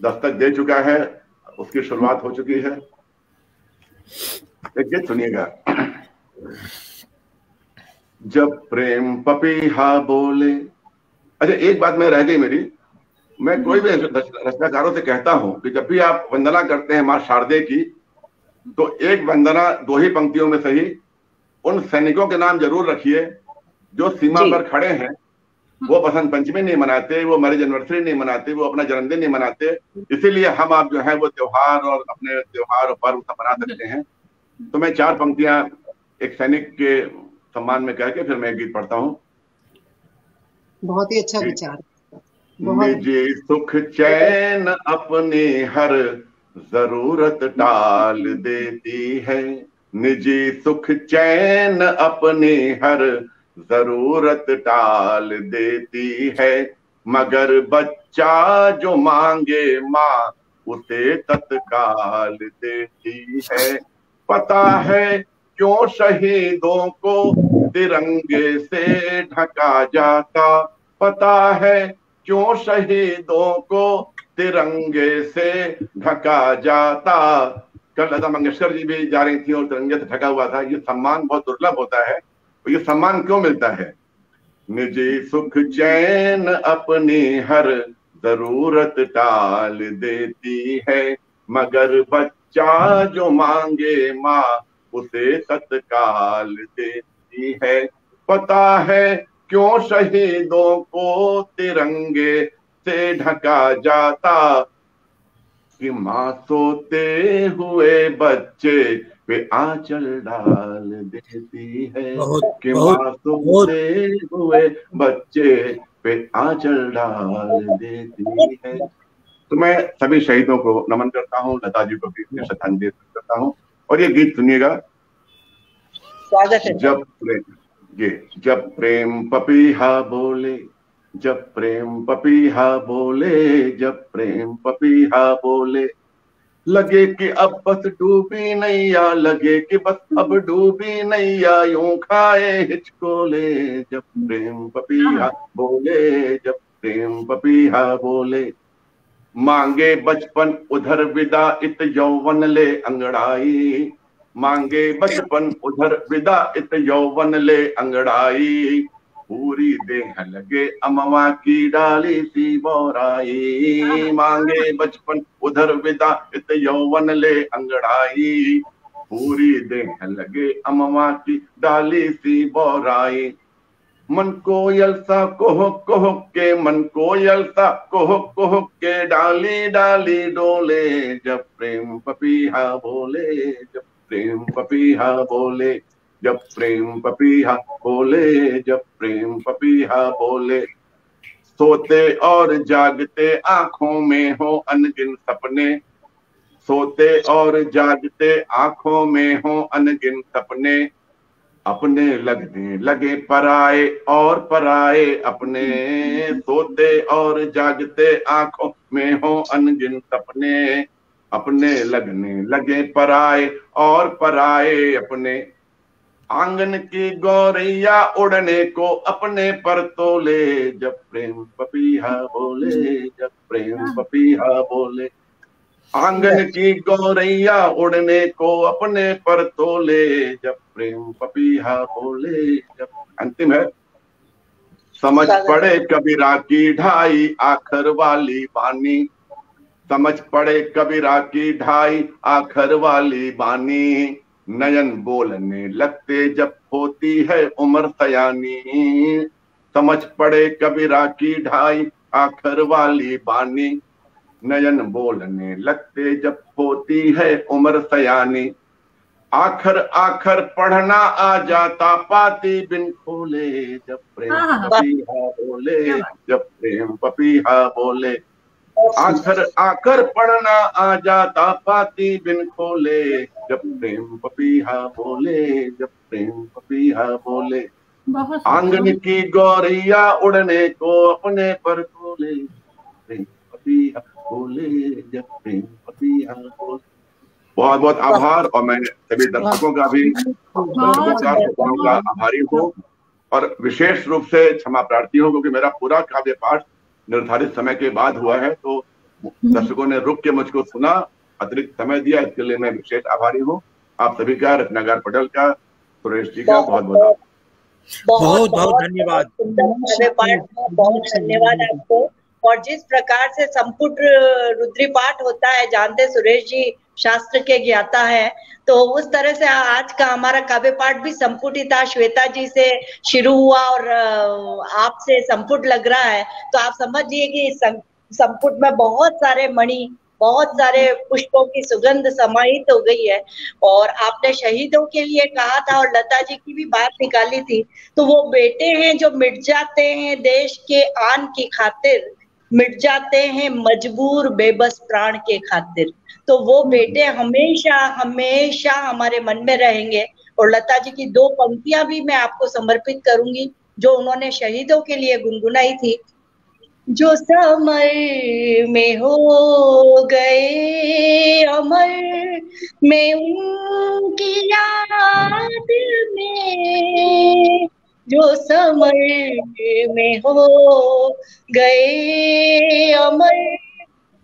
दस्तक दे चुका है, उसकी शुरुआत हो चुकी है। एक गीत सुनिएगा। जब प्रेम पपीहा बोले। अच्छा एक बात मैं रह गई मेरी, मैं कोई भी रचनाकारों से कहता हूं कि जब भी आप वंदना करते हैं मां शारदे की, तो एक वंदना दो ही पंक्तियों में सही उन सैनिकों के नाम जरूर रखिए जो सीमा पर खड़े हैं। वो बसंत पंचमी नहीं मनाते, वो मैरिज एनिवर्सरी नहीं मनाते, वो अपना जन्मदिन नहीं मनाते, इसीलिए हम आप जो है वो त्योहार और अपने त्योहार और पर्व सब मना सकते हैं। तो मैं 4 पंक्तियां एक सैनिक के सम्मान में कह के फिर मैं गीत पढ़ता हूँ। बहुत ही अच्छा विचार। निजी सुख चैन अपनी हर जरूरत टाल देती है, निजी सुख चैन अपनी हर जरूरत टाल देती है, मगर बच्चा जो मांगे माँ उसे तत्काल देती है। पता है क्यों शहीदों को तिरंगे से ढका जाता, पता है क्यों शहीदों को तिरंगे से ढका जाता। कल लता मंगेशकर जी भी जा रही थी और तिरंगे से ढका हुआ था। ये सम्मान बहुत दुर्लभ होता है। तो ये सम्मान क्यों मिलता है? निजी सुख चैन अपनी हर जरूरत टाल देती है, मगर बच्चा जो मांगे माँ उसे तत्काल देती है। पता है क्यों शहीदों को तिरंगे से ढका जाता, कि माँ सोते हुए बच्चे पे आंचल डाल देती है, कि माँ सोते हुए बच्चे पे आंचल डाल देती है। तो मैं सभी शहीदों को नमन करता हूँ, लता जी को भी श्रद्धांजलि करता हूँ। और ये गीत सुनिएगा। स्वागत है। जब प्रेम पपीहा बोले, जब प्रेम पपीहा बोले, जब प्रेम पपीहा बोले, लगे कि अब बस डूबी नैया, लगे कि बस अब डूबी नैया, यूं खाए हिचकोले। जब प्रेम पपीहा बोले, जब प्रेम पपीहा बोले, मांगे बचपन उधर विदा इत यौवन ले अंगड़ाई, मांगे बचपन उधर विदा इत यौवन ले अंगड़ाई, पूरी देह लगे अमवा की डाली सी बोराई, मांगे बचपन उधर विदा इत यौवन ले अंगड़ाई, पूरी देह लगे अमवा की डाली सी बोराई। मन कोयल सा कोह के, मन कोयल सा कोह के, डाली डाली डोले, जब प्रेम पपीहा बोले, जब प्रेम पपीहा बोले, जब प्रेम पपीहा बोले, जब प्रेम पपीहा बोले। सोते और जागते आंखों में हो अनगिन सपने, सोते और जागते आंखों में हो अनगिन सपने, अपने लगने लगे पराए और पराए अपने, सोते और जागते आंखों में हो अनगिन सपने, अपने लगने लगे पराए और पराए अपने। आंगन की गौरैया उड़ने को अपने पर तोले, जब प्रेम पपीहा बोले, जब प्रेम पपीहा बोले। आंगन की गौरैया उड़ने को अपने पर तोले, जब प्रेम पपीहा बोले, जब। अंतिम है। समझ पड़े कबीरा की ढाई आखर वाली बानी, समझ पड़े कबीरा की ढाई आखर वाली बानी, नयन बोलने लगते जब होती है उम्र सयानी। समझ पड़े कबीरा की ढाई आखर वाली बानी, नयन बोलने लगते जब होती है उम्र सयानी। आखर आखर पढ़ना आ जाता पाती बिन खोले, जब प्रेम पपीहा बोले, जब प्रेम पपीहा बोले। आखर आखर पढ़ना आ जाता पाती बिन खोले, जब प्रेम पपीहा बोले, जब प्रेम पपीहा बोले। आंगन की गौरैया उड़ने को अपने पर तोले, प्रेम पपीहा बोले, जब प्रेम पपीहा बोले। बहुत बहुत आभार। और मैं सभी दर्शकों का भी आभारी हूँ और विशेष रूप से क्षमा प्रार्थी हूँ, क्योंकि मेरा पूरा काव्य पाठ निर्धारित समय के बाद हुआ है, तो दर्शकों ने रुक के मुझको सुना, अतिरिक्त समय दिया, इसके लिए मैं विशेष आभारी हूँ। आप सभी का, रत्नाकर पटेल का, सुरेश जी का बहुत बहुत बहुत धन्यवाद। बहुत धन्यवाद आपको। और जिस प्रकार से संपुट रुद्री पाठ होता है, जानते सुरेश जी शास्त्र के ज्ञाता है, तो उस तरह से आज का हमारा काव्य पाठ भी संपुट ही था। श्वेता जी से शुरू हुआ और आपसे संपुट लग रहा है, तो आप समझिए कि संपुट में बहुत सारे मणि, बहुत सारे पुष्पों की सुगंध समाहित हो गई है। और आपने शहीदों के लिए कहा था और लता जी की भी बात निकाली थी, तो वो बेटे हैं जो मिट जाते हैं देश के आन की खातिर, मिट जाते हैं मजबूर बेबस प्राण के खातिर। तो वो बेटे हमेशा हमेशा हमारे मन में रहेंगे। और लता जी की दो पंक्तियां भी मैं आपको समर्पित करूंगी जो उन्होंने शहीदों के लिए गुनगुनाई थी। जो समय में हो गए अमर, मैं उनकी याद में, जो समय में हो गए अमर,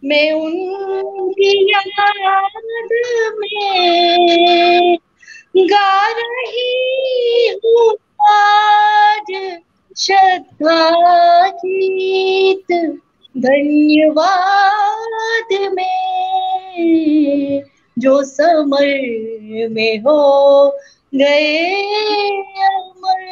मैं उनकी याद में गा रही हूँ आज श्रद्धा गीत धन्यवाद में, जो समय में हो गए अमर।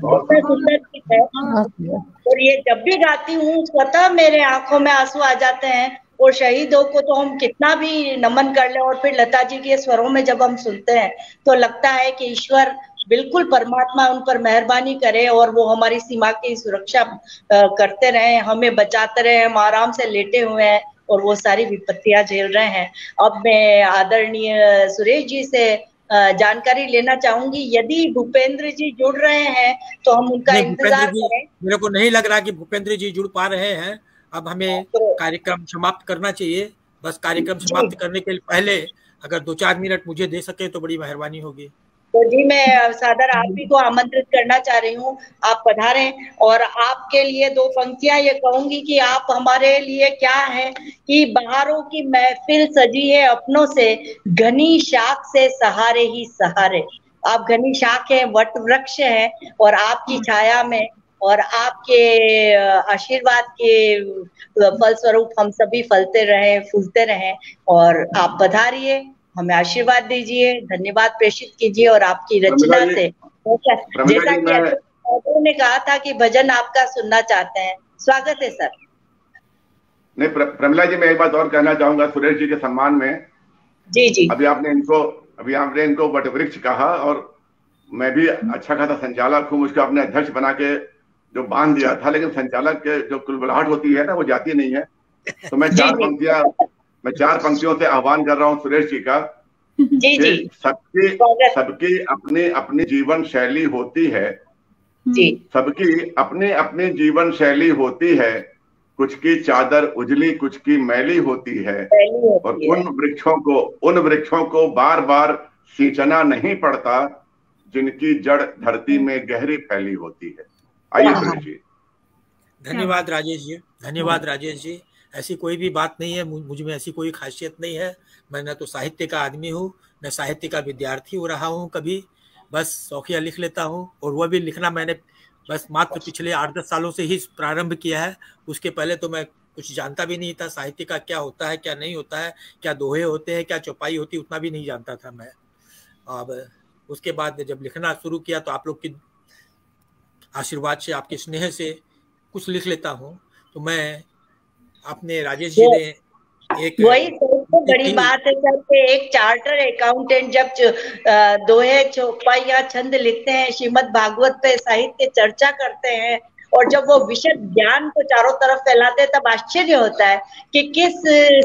बहुत सुंदर गीत है और ये जब भी गाती हूँ स्वतः मेरे आंखों में आंसू आ जाते हैं। और शहीदों को तो हम कितना भी नमन कर ले, और फिर लता जी के स्वरों में जब हम सुनते हैं तो लगता है कि ईश्वर बिल्कुल परमात्मा उन पर मेहरबानी करे और वो हमारी सीमा की सुरक्षा करते रहे, हमें बचाते रहे। हम आराम से लेटे हुए हैं और वो सारी विपत्तियां झेल रहे हैं। अब मैं आदरणीय सुरेश जी से जानकारी लेना चाहूंगी, यदि भूपेंद्र जी जुड़ रहे हैं तो हम उनका इंतजार करें। मेरे को नहीं लग रहा कि भूपेंद्र जी जुड़ पा रहे हैं। अब हमें कार्यक्रम समाप्त करना चाहिए। बस कार्यक्रम समाप्त करने के पहले अगर 2-4 मिनट मुझे दे सके तो बड़ी मेहरबानी होगी। तो जी मैं सादर आप ही को आमंत्रित करना चाह रही हूँ, आप पधारें। और आपके लिए 2 पंक्तियां ये कहूंगी कि आप हमारे लिए क्या है कि बहारों की महफिल सजी है अपनों से, घनी शाख से सहारे ही सहारे। आप घनी शाख है, वट वृक्ष है और आपकी छाया में और आपके आशीर्वाद के फलस्वरूप हम सभी फलते रहें, फूलते रहें। और आप पधारिए, हमें आशीर्वाद दीजिए, धन्यवाद प्रेषित कीजिए। और आपकी रचना से जैसा कि ने कहा था कि भजन आपका सुनना चाहते हैं, स्वागत है सर। नहीं प्रमिला जी, मैं एक बात और कहना चाहूंगा सुरेश जी के सम्मान में। जी। अभी आपने इनको वट वृक्ष कहा और मैं भी अच्छा खासा संचालक हूँ, मुझको अपने अध्यक्ष बना के जो बांध दिया था, लेकिन संचालक के जो कुलबुलाहट होती है ना वो जाती नहीं है। तो मैं 4 पंक्तियों से आह्वान कर रहा हूँ सुरेश जी का। जी। सबकी अपनी अपनी जीवन शैली होती है, सबकी अपनी अपनी जीवन शैली होती है, कुछ की चादर उजली कुछ की मैली होती है। और उन वृक्षों को बार बार सींचना नहीं पड़ता, जिनकी जड़ धरती में गहरी फैली होती है। आइए सुरेश जी। धन्यवाद राजेश जी, धन्यवाद राजेश जी। ऐसी कोई भी बात नहीं है, मुझ में ऐसी कोई खासियत नहीं है। मैं न तो साहित्य का आदमी हूँ, न साहित्य का विद्यार्थी हो रहा हूँ कभी, बस शौकिया लिख लेता हूँ। और वह भी लिखना मैंने बस मात्र पिछले 8-10 सालों से ही प्रारंभ किया है। उसके पहले तो मैं कुछ जानता भी नहीं था, साहित्य का क्या होता है, क्या नहीं होता है, क्या दोहे होते हैं, क्या चौपाई होती है, उतना भी नहीं जानता था मैं। अब उसके बाद जब लिखना शुरू किया तो आप लोग की आशीर्वाद से, आपके स्नेह से कुछ लिख लेता हूँ। तो मैं अपने राजेश जी ने एक वही सबसे बड़ी बात है सर कि एक चार्टर अकाउंटेंट जब दोहे चौपाई या छंद लिखते हैं, श्रीमद् भागवत पे साहित्य चर्चा करते हैं और जब वो विशद ज्ञान को चारों तरफ फैलाते हैं, तब आश्चर्य होता है कि किस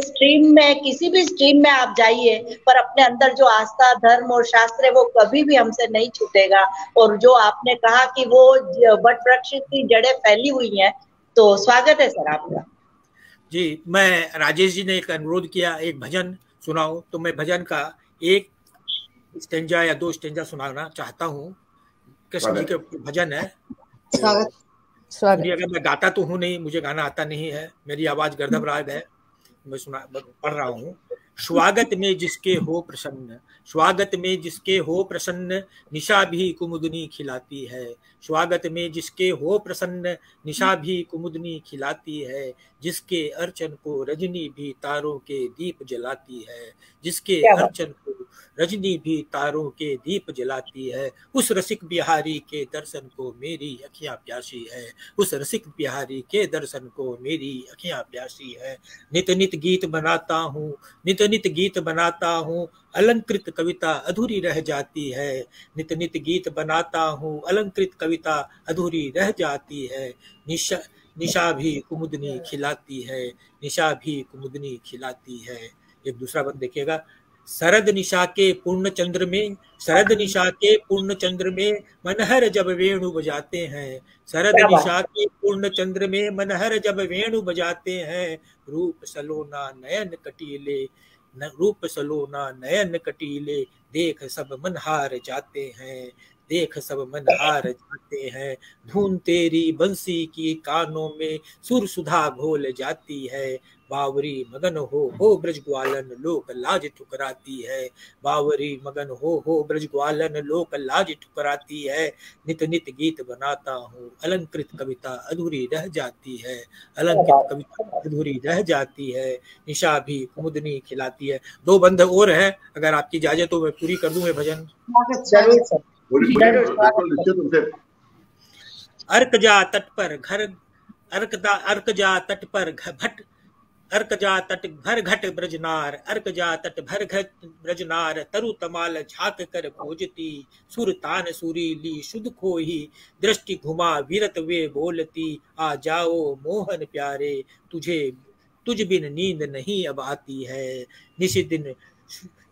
स्ट्रीम में, किसी भी स्ट्रीम में आप जाइए, पर अपने अंदर जो आस्था, धर्म और शास्त्र है वो कभी भी हमसे नहीं छूटेगा। और जो आपने कहा कि वो वट वृक्ष की जड़ें फैली हुई हैं, तो स्वागत है सर आपका। जी, मैं राजेश जी ने एक अनुरोध किया एक भजन सुनाऊं, तो मैं भजन का एक स्टेंजा या 2 स्टेंजा सुनाना चाहता हूँ। कृष्ण जी के भजन है। स्वागत। अगर मैं गाता तो हूँ नहीं, मुझे गाना आता नहीं है, मेरी आवाज गर्दभ राग है, मैं पढ़ रहा हूँ। स्वागत में जिसके हो प्रसन्न, स्वागत में जिसके हो प्रसन्न, निशा भी कुमुदनी खिलाती है। स्वागत में जिसके हो प्रसन्न, निशा भी कुमुदनी खिलाती है। जिसके अर्चन को रजनी भी तारों के दीप जलाती है, जिसके अर्चन को रजनी भी तारों के दीप जलाती है। उस रसिक बिहारी के दर्शन को मेरी अखियां प्यासी है, उस रसिक बिहारी के दर्शन को मेरी अखियां प्यासी है। नित नित गीत बनाता हूँ, नित नित गीत बनाता हूँ, अलंकृत कविता अधूरी रह जाती है। नित नित गीत बनाता हूँ, अलंकृत कविता अधूरी रह जाती है। निशा भी कुमुदनी खिलाती है, निशा भी कुमुदनी खिलाती है। एक दूसरा बंद देखिएगा। शरद निशा के पूर्ण चंद्र में, शरद निशा के पूर्ण चंद्र में मनहर जब वेणु बजाते हैं। शरद निशा के पूर्ण चंद्र में मनहर जब वेणु बजाते हैं। रूप सलोना नयन कटीले, रूप सलोना नयन कटीले, देख सब मन हार जाते हैं, देख सब मन हार जाते हैं। धुन तेरी बंसी की कानों में सुर सुधा घोल जाती है। बावरी मगन हो ब्रज ग्वालन लोक लाज ठुकराती है। बावरी मगन हो ब्रज ग्वालन लोक लाज ठुकराती है। नित नित गीत बनाता हूँ, अलंकृत कविता अधूरी रह जाती है, अलंकृत कविता अधूरी रह जाती है। निशा भी कुमुदनी खिलाती है। 2 बंद और है, अगर आपकी इजाजत हो मैं पूरी कर दूं ये भजन। अर्कजा तट पर घर, अर्कजा तट पर भट, अर्कजा तट भर घट ब्रजनार, अर्कजा तट भर घट ब्रजनार। तरु तमाल झाक कर खोजती, सुर तान सुरीली शुद्ध खोही। दृष्टि घुमा विरत वे बोलती, आ जाओ मोहन प्यारे, तुझे तुझ बिन नींद नहीं अब आती है।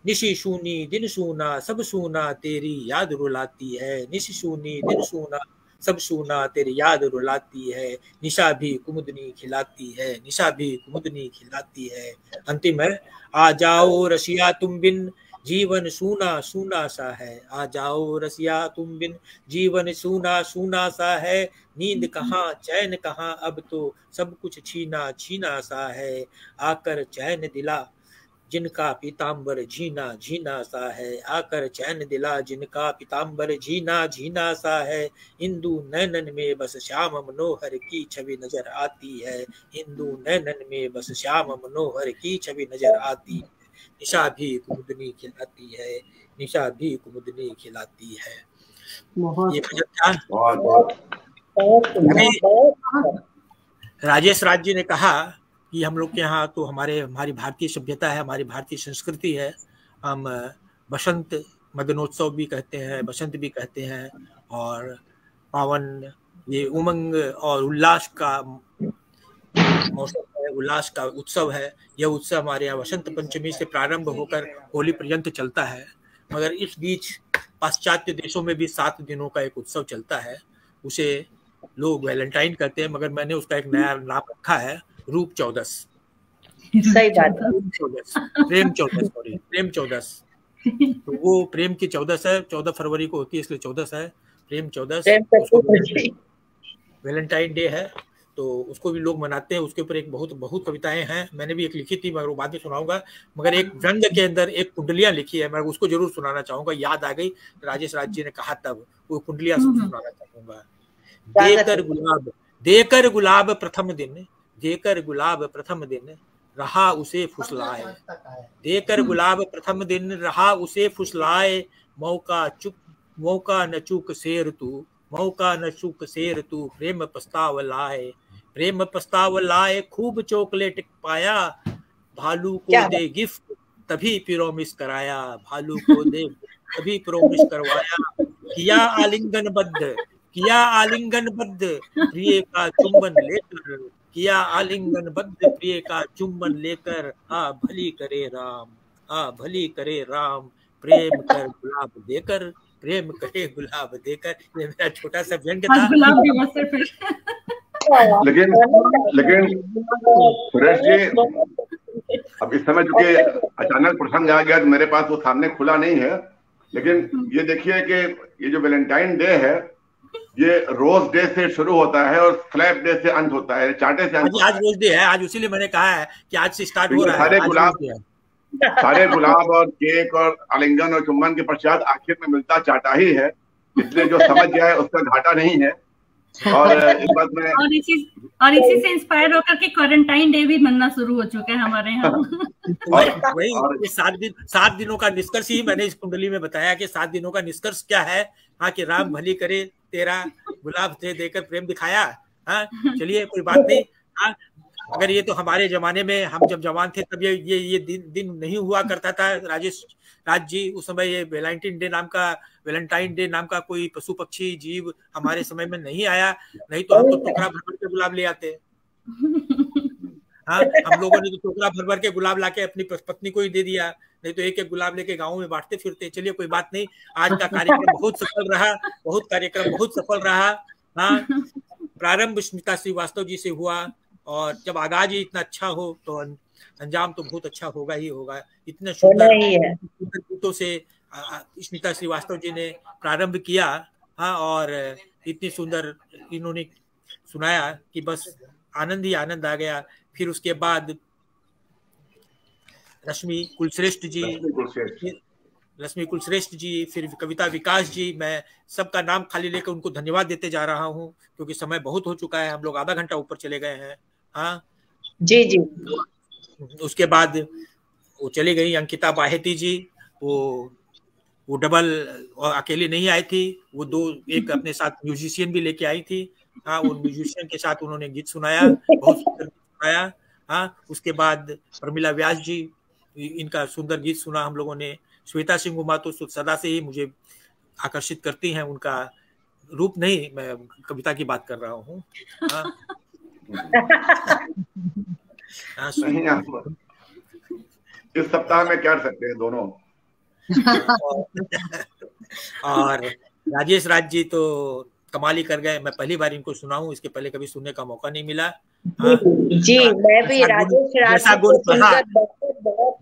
निशी सूनी दिन सूना सब सूना तेरी याद रुलाती है। निशी सूनी दिन सूना सब सूना तेरी याद रुलाती है। निशा भी कुमुदनी खिलाती है, निशा भी कुमुदनी खिलाती है। अंतिम है। आ जाओ रसिया तुम बिन जीवन सूना सूना सा है। आ जाओ रसिया तुम बिन जीवन सूना सूना सा है। नींद कहाँ चैन कहाँ अब तो सब कुछ छीना छीना सा है। आकर चैन दिला जिनका पीताम्बर झीना झीना सा है। आकर चैन दिला जिनका पीताम्बर झीना झीना सा है। इंदु नैनन में बस श्याम मनोहर की छवि नजर आती है। इंदु नैनन में बस श्याम मनोहर की छवि नजर आती है। निशा भी कुमुदनी खिलाती है, निशा भी कुमुदनी खिलाती है। ये भजन था। राजेश राज जी ने कहा कि हम लोग के यहाँ तो हमारी भारतीय सभ्यता है, हमारी भारतीय संस्कृति है। हम बसंत मदनोत्सव भी कहते हैं, बसंत भी कहते हैं, और पावन ये उमंग और उल्लास का मौसम है, उल्लास का उत्सव है। यह उत्सव हमारे यहाँ वसंत पंचमी से प्रारंभ होकर होली पर्यंत चलता है। मगर इस बीच पाश्चात्य देशों में भी 7 दिनों का एक उत्सव चलता है, उसे लोग वैलेंटाइन कहते हैं, मगर मैंने उसका एक नया नाम रखा है, रूप चौदस। सही बात है। प्रेम चौदस, प्रेम चौदस। तो वो प्रेम की 14 फरवरी को होती है, इसलिए 14 है, प्रेम 14, वैलेंटाइन डे है, तो उसको भी लोग मनाते हैं। उसके ऊपर एक बहुत कविताएं हैं, मैंने भी एक लिखी थी मगर वो बाद में सुनाऊंगा। मगर एक व्यंग के अंदर एक कुंडलियां लिखी है, मैं उसको जरूर सुनाना चाहूंगा, याद आ गई राजेश राज जी ने कहा तब, वो कुंडलियां सुनाना चाहूंगा। देकर गुलाब प्रथम दिन, देकर गुलाब प्रथम दिन रहा उसे फुसलाए, देकर गुलाब प्रथम दिन रहा उसे फुसलाए, मौका न चूक शेर तू, मौका न चूक शेर तू, प्रेम पछताव लाए, प्रेम पछताव लाए, खूब चॉकलेट पाया, भालू को दे गिफ्ट तभी प्रोमिस कराया, भालू को दे तभी प्रोमिस करवाया, किया आलिंगन बद्ध, किया आलिंगन बद्ध प्रिय का चुंबन लेकर, किया आलिंगन बद्ध प्रिय का चुंबन लेकर, आ भली करे राम, आ भली करे राम, प्रेम कर गुलाब देकर, प्रेम करे गुलाब देकर। ये मेरा छोटा सा व्यंग था। लेकिन सुरेश जी, अब इस समय चूंकि अचानक प्रसंग आ गया तो मेरे पास वो सामने खुला नहीं है, लेकिन ये देखिए कि ये जो वैलेंटाइन डे है ये रोज डे से शुरू होता है और स्लैब डे से अंत होता है, चाटे से अंत। आज रोज डे है, आज उसीलिए मैंने कहा है कि आज से स्टार्ट हो रहा है। सारे गुलाब और केक और आलिंगन और चुम्बन के पश्चात आखिर में मिलता चाटा ही है, इसलिए जो समझ जाए उसका घाटा नहीं है। और इस बात में और इसी से इंस्पायर होकर के क्वारंटाइन डे भी मनना शुरू हो चुके हैं हमारे यहाँ। और वही 7 दिनों का निष्कर्ष ही मैंने इस कुंडली में बताया कि 7 दिनों का निष्कर्ष क्या है। हाँ, कि राम भली करे तेरा, गुलाब से देकर प्रेम दिखाया। हाँ, चलिए कोई बात नहीं। हाँ, अगर ये तो हमारे जमाने में, हम जब जवान थे तब ये दिन नहीं हुआ करता था राजेश राज जी। उस समय ये वैलेंटाइन डे नाम का कोई पशु पक्षी जीव हमारे समय में नहीं आया, नहीं तो हम तो टोकरा भर के गुलाब ले आते। हाँ, हम लोगों ने तो टोकरा भर के गुलाब लाके अपनी पत्नी को ही दे दिया, नहीं तो एक गुलाब लेके गाँव में बांटते फिरते। चलिए कोई बात नहीं, आज का कार्यक्रम बहुत सफल रहा, बहुत सफल रहा। हाँ, प्रारंभ स्मिता श्रीवास्तव जी से हुआ और जब आगाज ही इतना अच्छा हो तो अंजाम तो बहुत अच्छा होगा ही होगा। इतने सुंदर गीतों से स्मिता श्रीवास्तव जी ने प्रारंभ किया। हाँ, और इतनी सुंदर इन्होंने सुनाया कि बस आनंद ही आनंद आ गया। फिर उसके बाद रश्मि कुलश्रेष्ठ जी, फिर कविता विकास जी, मैं सबका नाम खाली लेकर उनको धन्यवाद देते जा रहा हूँ क्योंकि समय बहुत हो चुका है, हम लोग आधा घंटा ऊपर चले गए हैं। हाँ जी। उसके बाद वो चली गई अंकिता बाहेती जी, वो डबल और अकेली नहीं आई थी, वो एक अपने साथ म्यूजिशियन भी लेके आई थी। हाँ, वो म्यूजिशियन के साथ उन्होंने गीत सुनाया, बहुत सुंदर गीत सुनाया। हाँ, उसके बाद प्रमिला व्यास जी, इनका सुंदर गीत सुना हम लोगों ने। श्वेता सिंह उमा तो सदा से ही मुझे आकर्षित करती हैं, उनका रूप नहीं, मैं कविता की बात कर रहा हूँ। इस सप्ताह में क्या कर सकते हैं दोनों। और राजेश राज जी तो कमाल ही कर गए, मैं पहली बार इनको सुना हूँ, इसके पहले कभी सुनने का मौका नहीं मिला। जी, मैं भी राजेश राज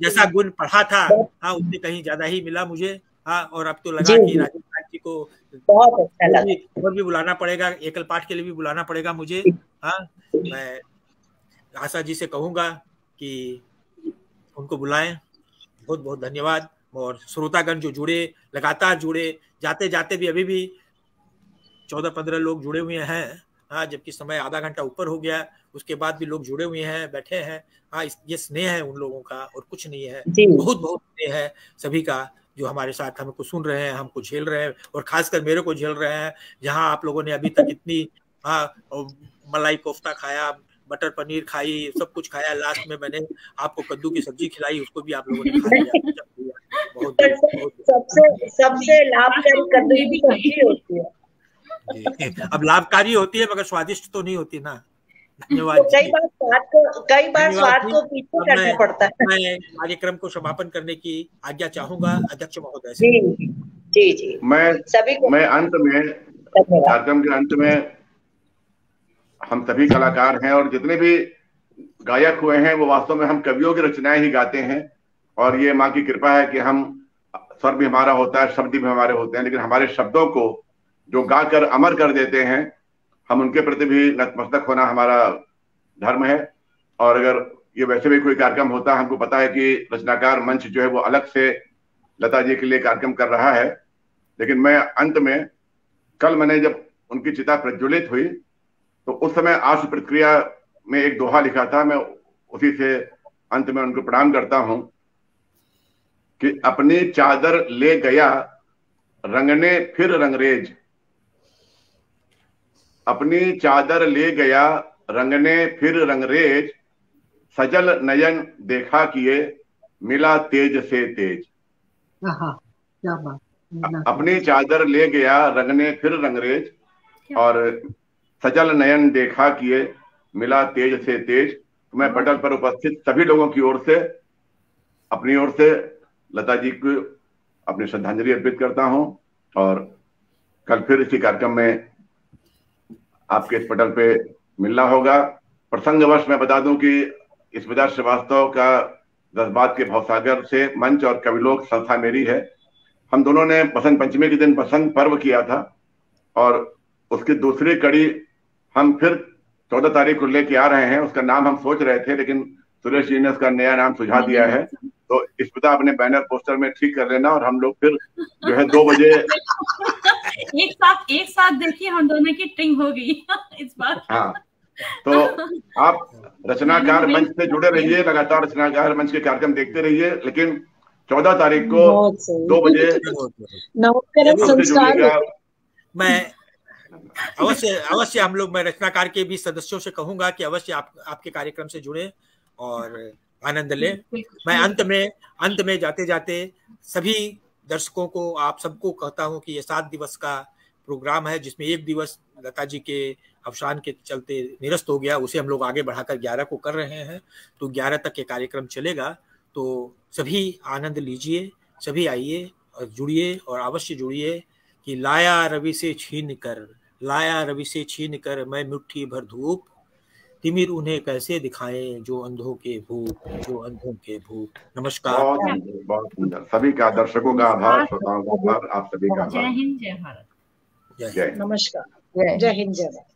जैसा गुण पढ़ा था, हाँ, उससे कहीं ज्यादा ही मिला मुझे। हाँ, और अब तो लगा कि राजेश राज जी को बहुत अच्छा लगा, और भी बुलाना पड़ेगा, एकल पाठ के लिए भी बुलाना पड़ेगा मुझे। हाँ, मैं आशा जी से कहूंगा कि उनको बुलाएं। बहुत बहुत धन्यवाद। और श्रोतागण जो जुड़े, लगातार जुड़े, जाते जाते भी अभी भी 14-15 लोग जुड़े हुए हैं। हाँ, जबकि समय आधा घंटा ऊपर हो गया, उसके बाद भी लोग जुड़े हुए हैं, बैठे हैं। हाँ, ये स्नेह है उन लोगों का और कुछ नहीं है। बहुत बहुत स्नेह है सभी का जो हमारे साथ हमको सुन रहे हैं, हमको झेल रहे हैं, और खासकर मेरे को झेल रहे हैं। जहाँ आप लोगों ने अभी तक इतनी मलाई कोफ्ता खाया, बटर पनीर खाई, सब कुछ खाया, लास्ट में मैंने आपको कद्दू की सब्जी खिलाई, उसको भी आप लोगों ने खा लिया। सबसे लाभकारी कद्दू की सब्जी होती है। अब लाभकारी होती है मगर स्वादिष्ट तो नहीं होती ना। धन्यवाद। कई बार स्वाद को पीछे करना पड़ता है। मैं कार्यक्रम को समापन करने की आज्ञा चाहूंगा अध्यक्ष महोदय से। जी। मैं अंत में, कार्यक्रम के अंत में, हम सभी कलाकार हैं और जितने भी गायक हुए हैं वो वास्तव में हम कवियों की रचनाएं ही गाते हैं। और ये माँ की कृपा है कि हम स्वर भी हमारा होता है, शब्द भी हमारे होते हैं, लेकिन हमारे शब्दों को जो गाकर अमर कर देते हैं, हम उनके प्रति भी नतमस्तक होना हमारा धर्म है। और अगर ये वैसे भी कोई कार्यक्रम होता है, हमको पता है कि रचनाकार मंच जो है वो अलग से लता जी के लिए कार्यक्रम कर रहा है, लेकिन मैं अंत में, कल मैंने जब उनकी चिता प्रज्वलित हुई तो उस समय आशु प्रतिक्रिया में एक दोहा लिखा था, मैं उसी से अंत में उनको प्रणाम करता हूं कि अपनी चादर ले गया रंगने फिर रंगरेज, अपनी चादर ले गया रंगने फिर रंगरेज, सजल नयन देखा किए मिला तेज से तेज। क्या बात। अपनी चादर ले गया रंगने फिर रंगरेज और सजल नयन देखा किए मिला तेज से तेज। मैं पटल पर उपस्थित सभी लोगों की ओर से, अपनी ओर से लता जी को अपनी श्रद्धांजलि अर्पित करता हूं और कल फिर इसी कार्यक्रम में आपके इस पटल पे मिलना होगा। प्रसंगवश मैं बता दूं कि स्मिता श्रीवास्तव का जज्बात के भवसागर से मंच और कविलोक संस्था मेरी है। हम दोनों ने बसंत पंचमी के दिन बसंत पर्व किया था और उसकी दूसरी कड़ी हम फिर 14 तारीख को लेके आ रहे हैं। उसका नाम हम सोच रहे थे, लेकिन सुरेश जी ने उसका नया नाम सुझा दिया है, तो स्मिता अपने बैनर पोस्टर में ठीक कर लेना और हम लोग फिर जो है 2 बजे एक साथ देखिए, हम दोनों की ट्रिंग हो गई इस बार। हाँ, तो आप रचनाकार मंच से जुड़े रहिए, लगातार रचनाकार मंच के कार्यक्रम देखते रहिए, लेकिन 14 तारीख को 2 बजे जुड़िएगा। मैं अवश्य हम लोग, मैं रचनाकार के भी सदस्यों से कहूंगा कि अवश्य आपके कार्यक्रम से जुड़े और आनंद लें। मैं अंत में जाते जाते सभी दर्शकों को, आप सबको कहता हूं कि ये 7 दिवस का प्रोग्राम है, जिसमें 1 दिवस लता जी के अवसान के चलते निरस्त हो गया, उसे हम लोग आगे बढ़ाकर 11 को कर रहे हैं, तो 11 तक ये कार्यक्रम चलेगा। तो सभी आनंद लीजिए, सभी आइए और जुड़िए और अवश्य जुड़िए कि लाया रवि से छीन कर मैं मुट्ठी भर धूप, तिमिर उन्हें कैसे दिखाएं जो अंधों के भूप। नमस्कार। बहुत सुंदर। सभी का, दर्शकों का आभार, श्रोताओं का आभार, आप सभी का आभार। जय हिंद, जय भारत। नमस्कार। जय हिंद, जय भारत।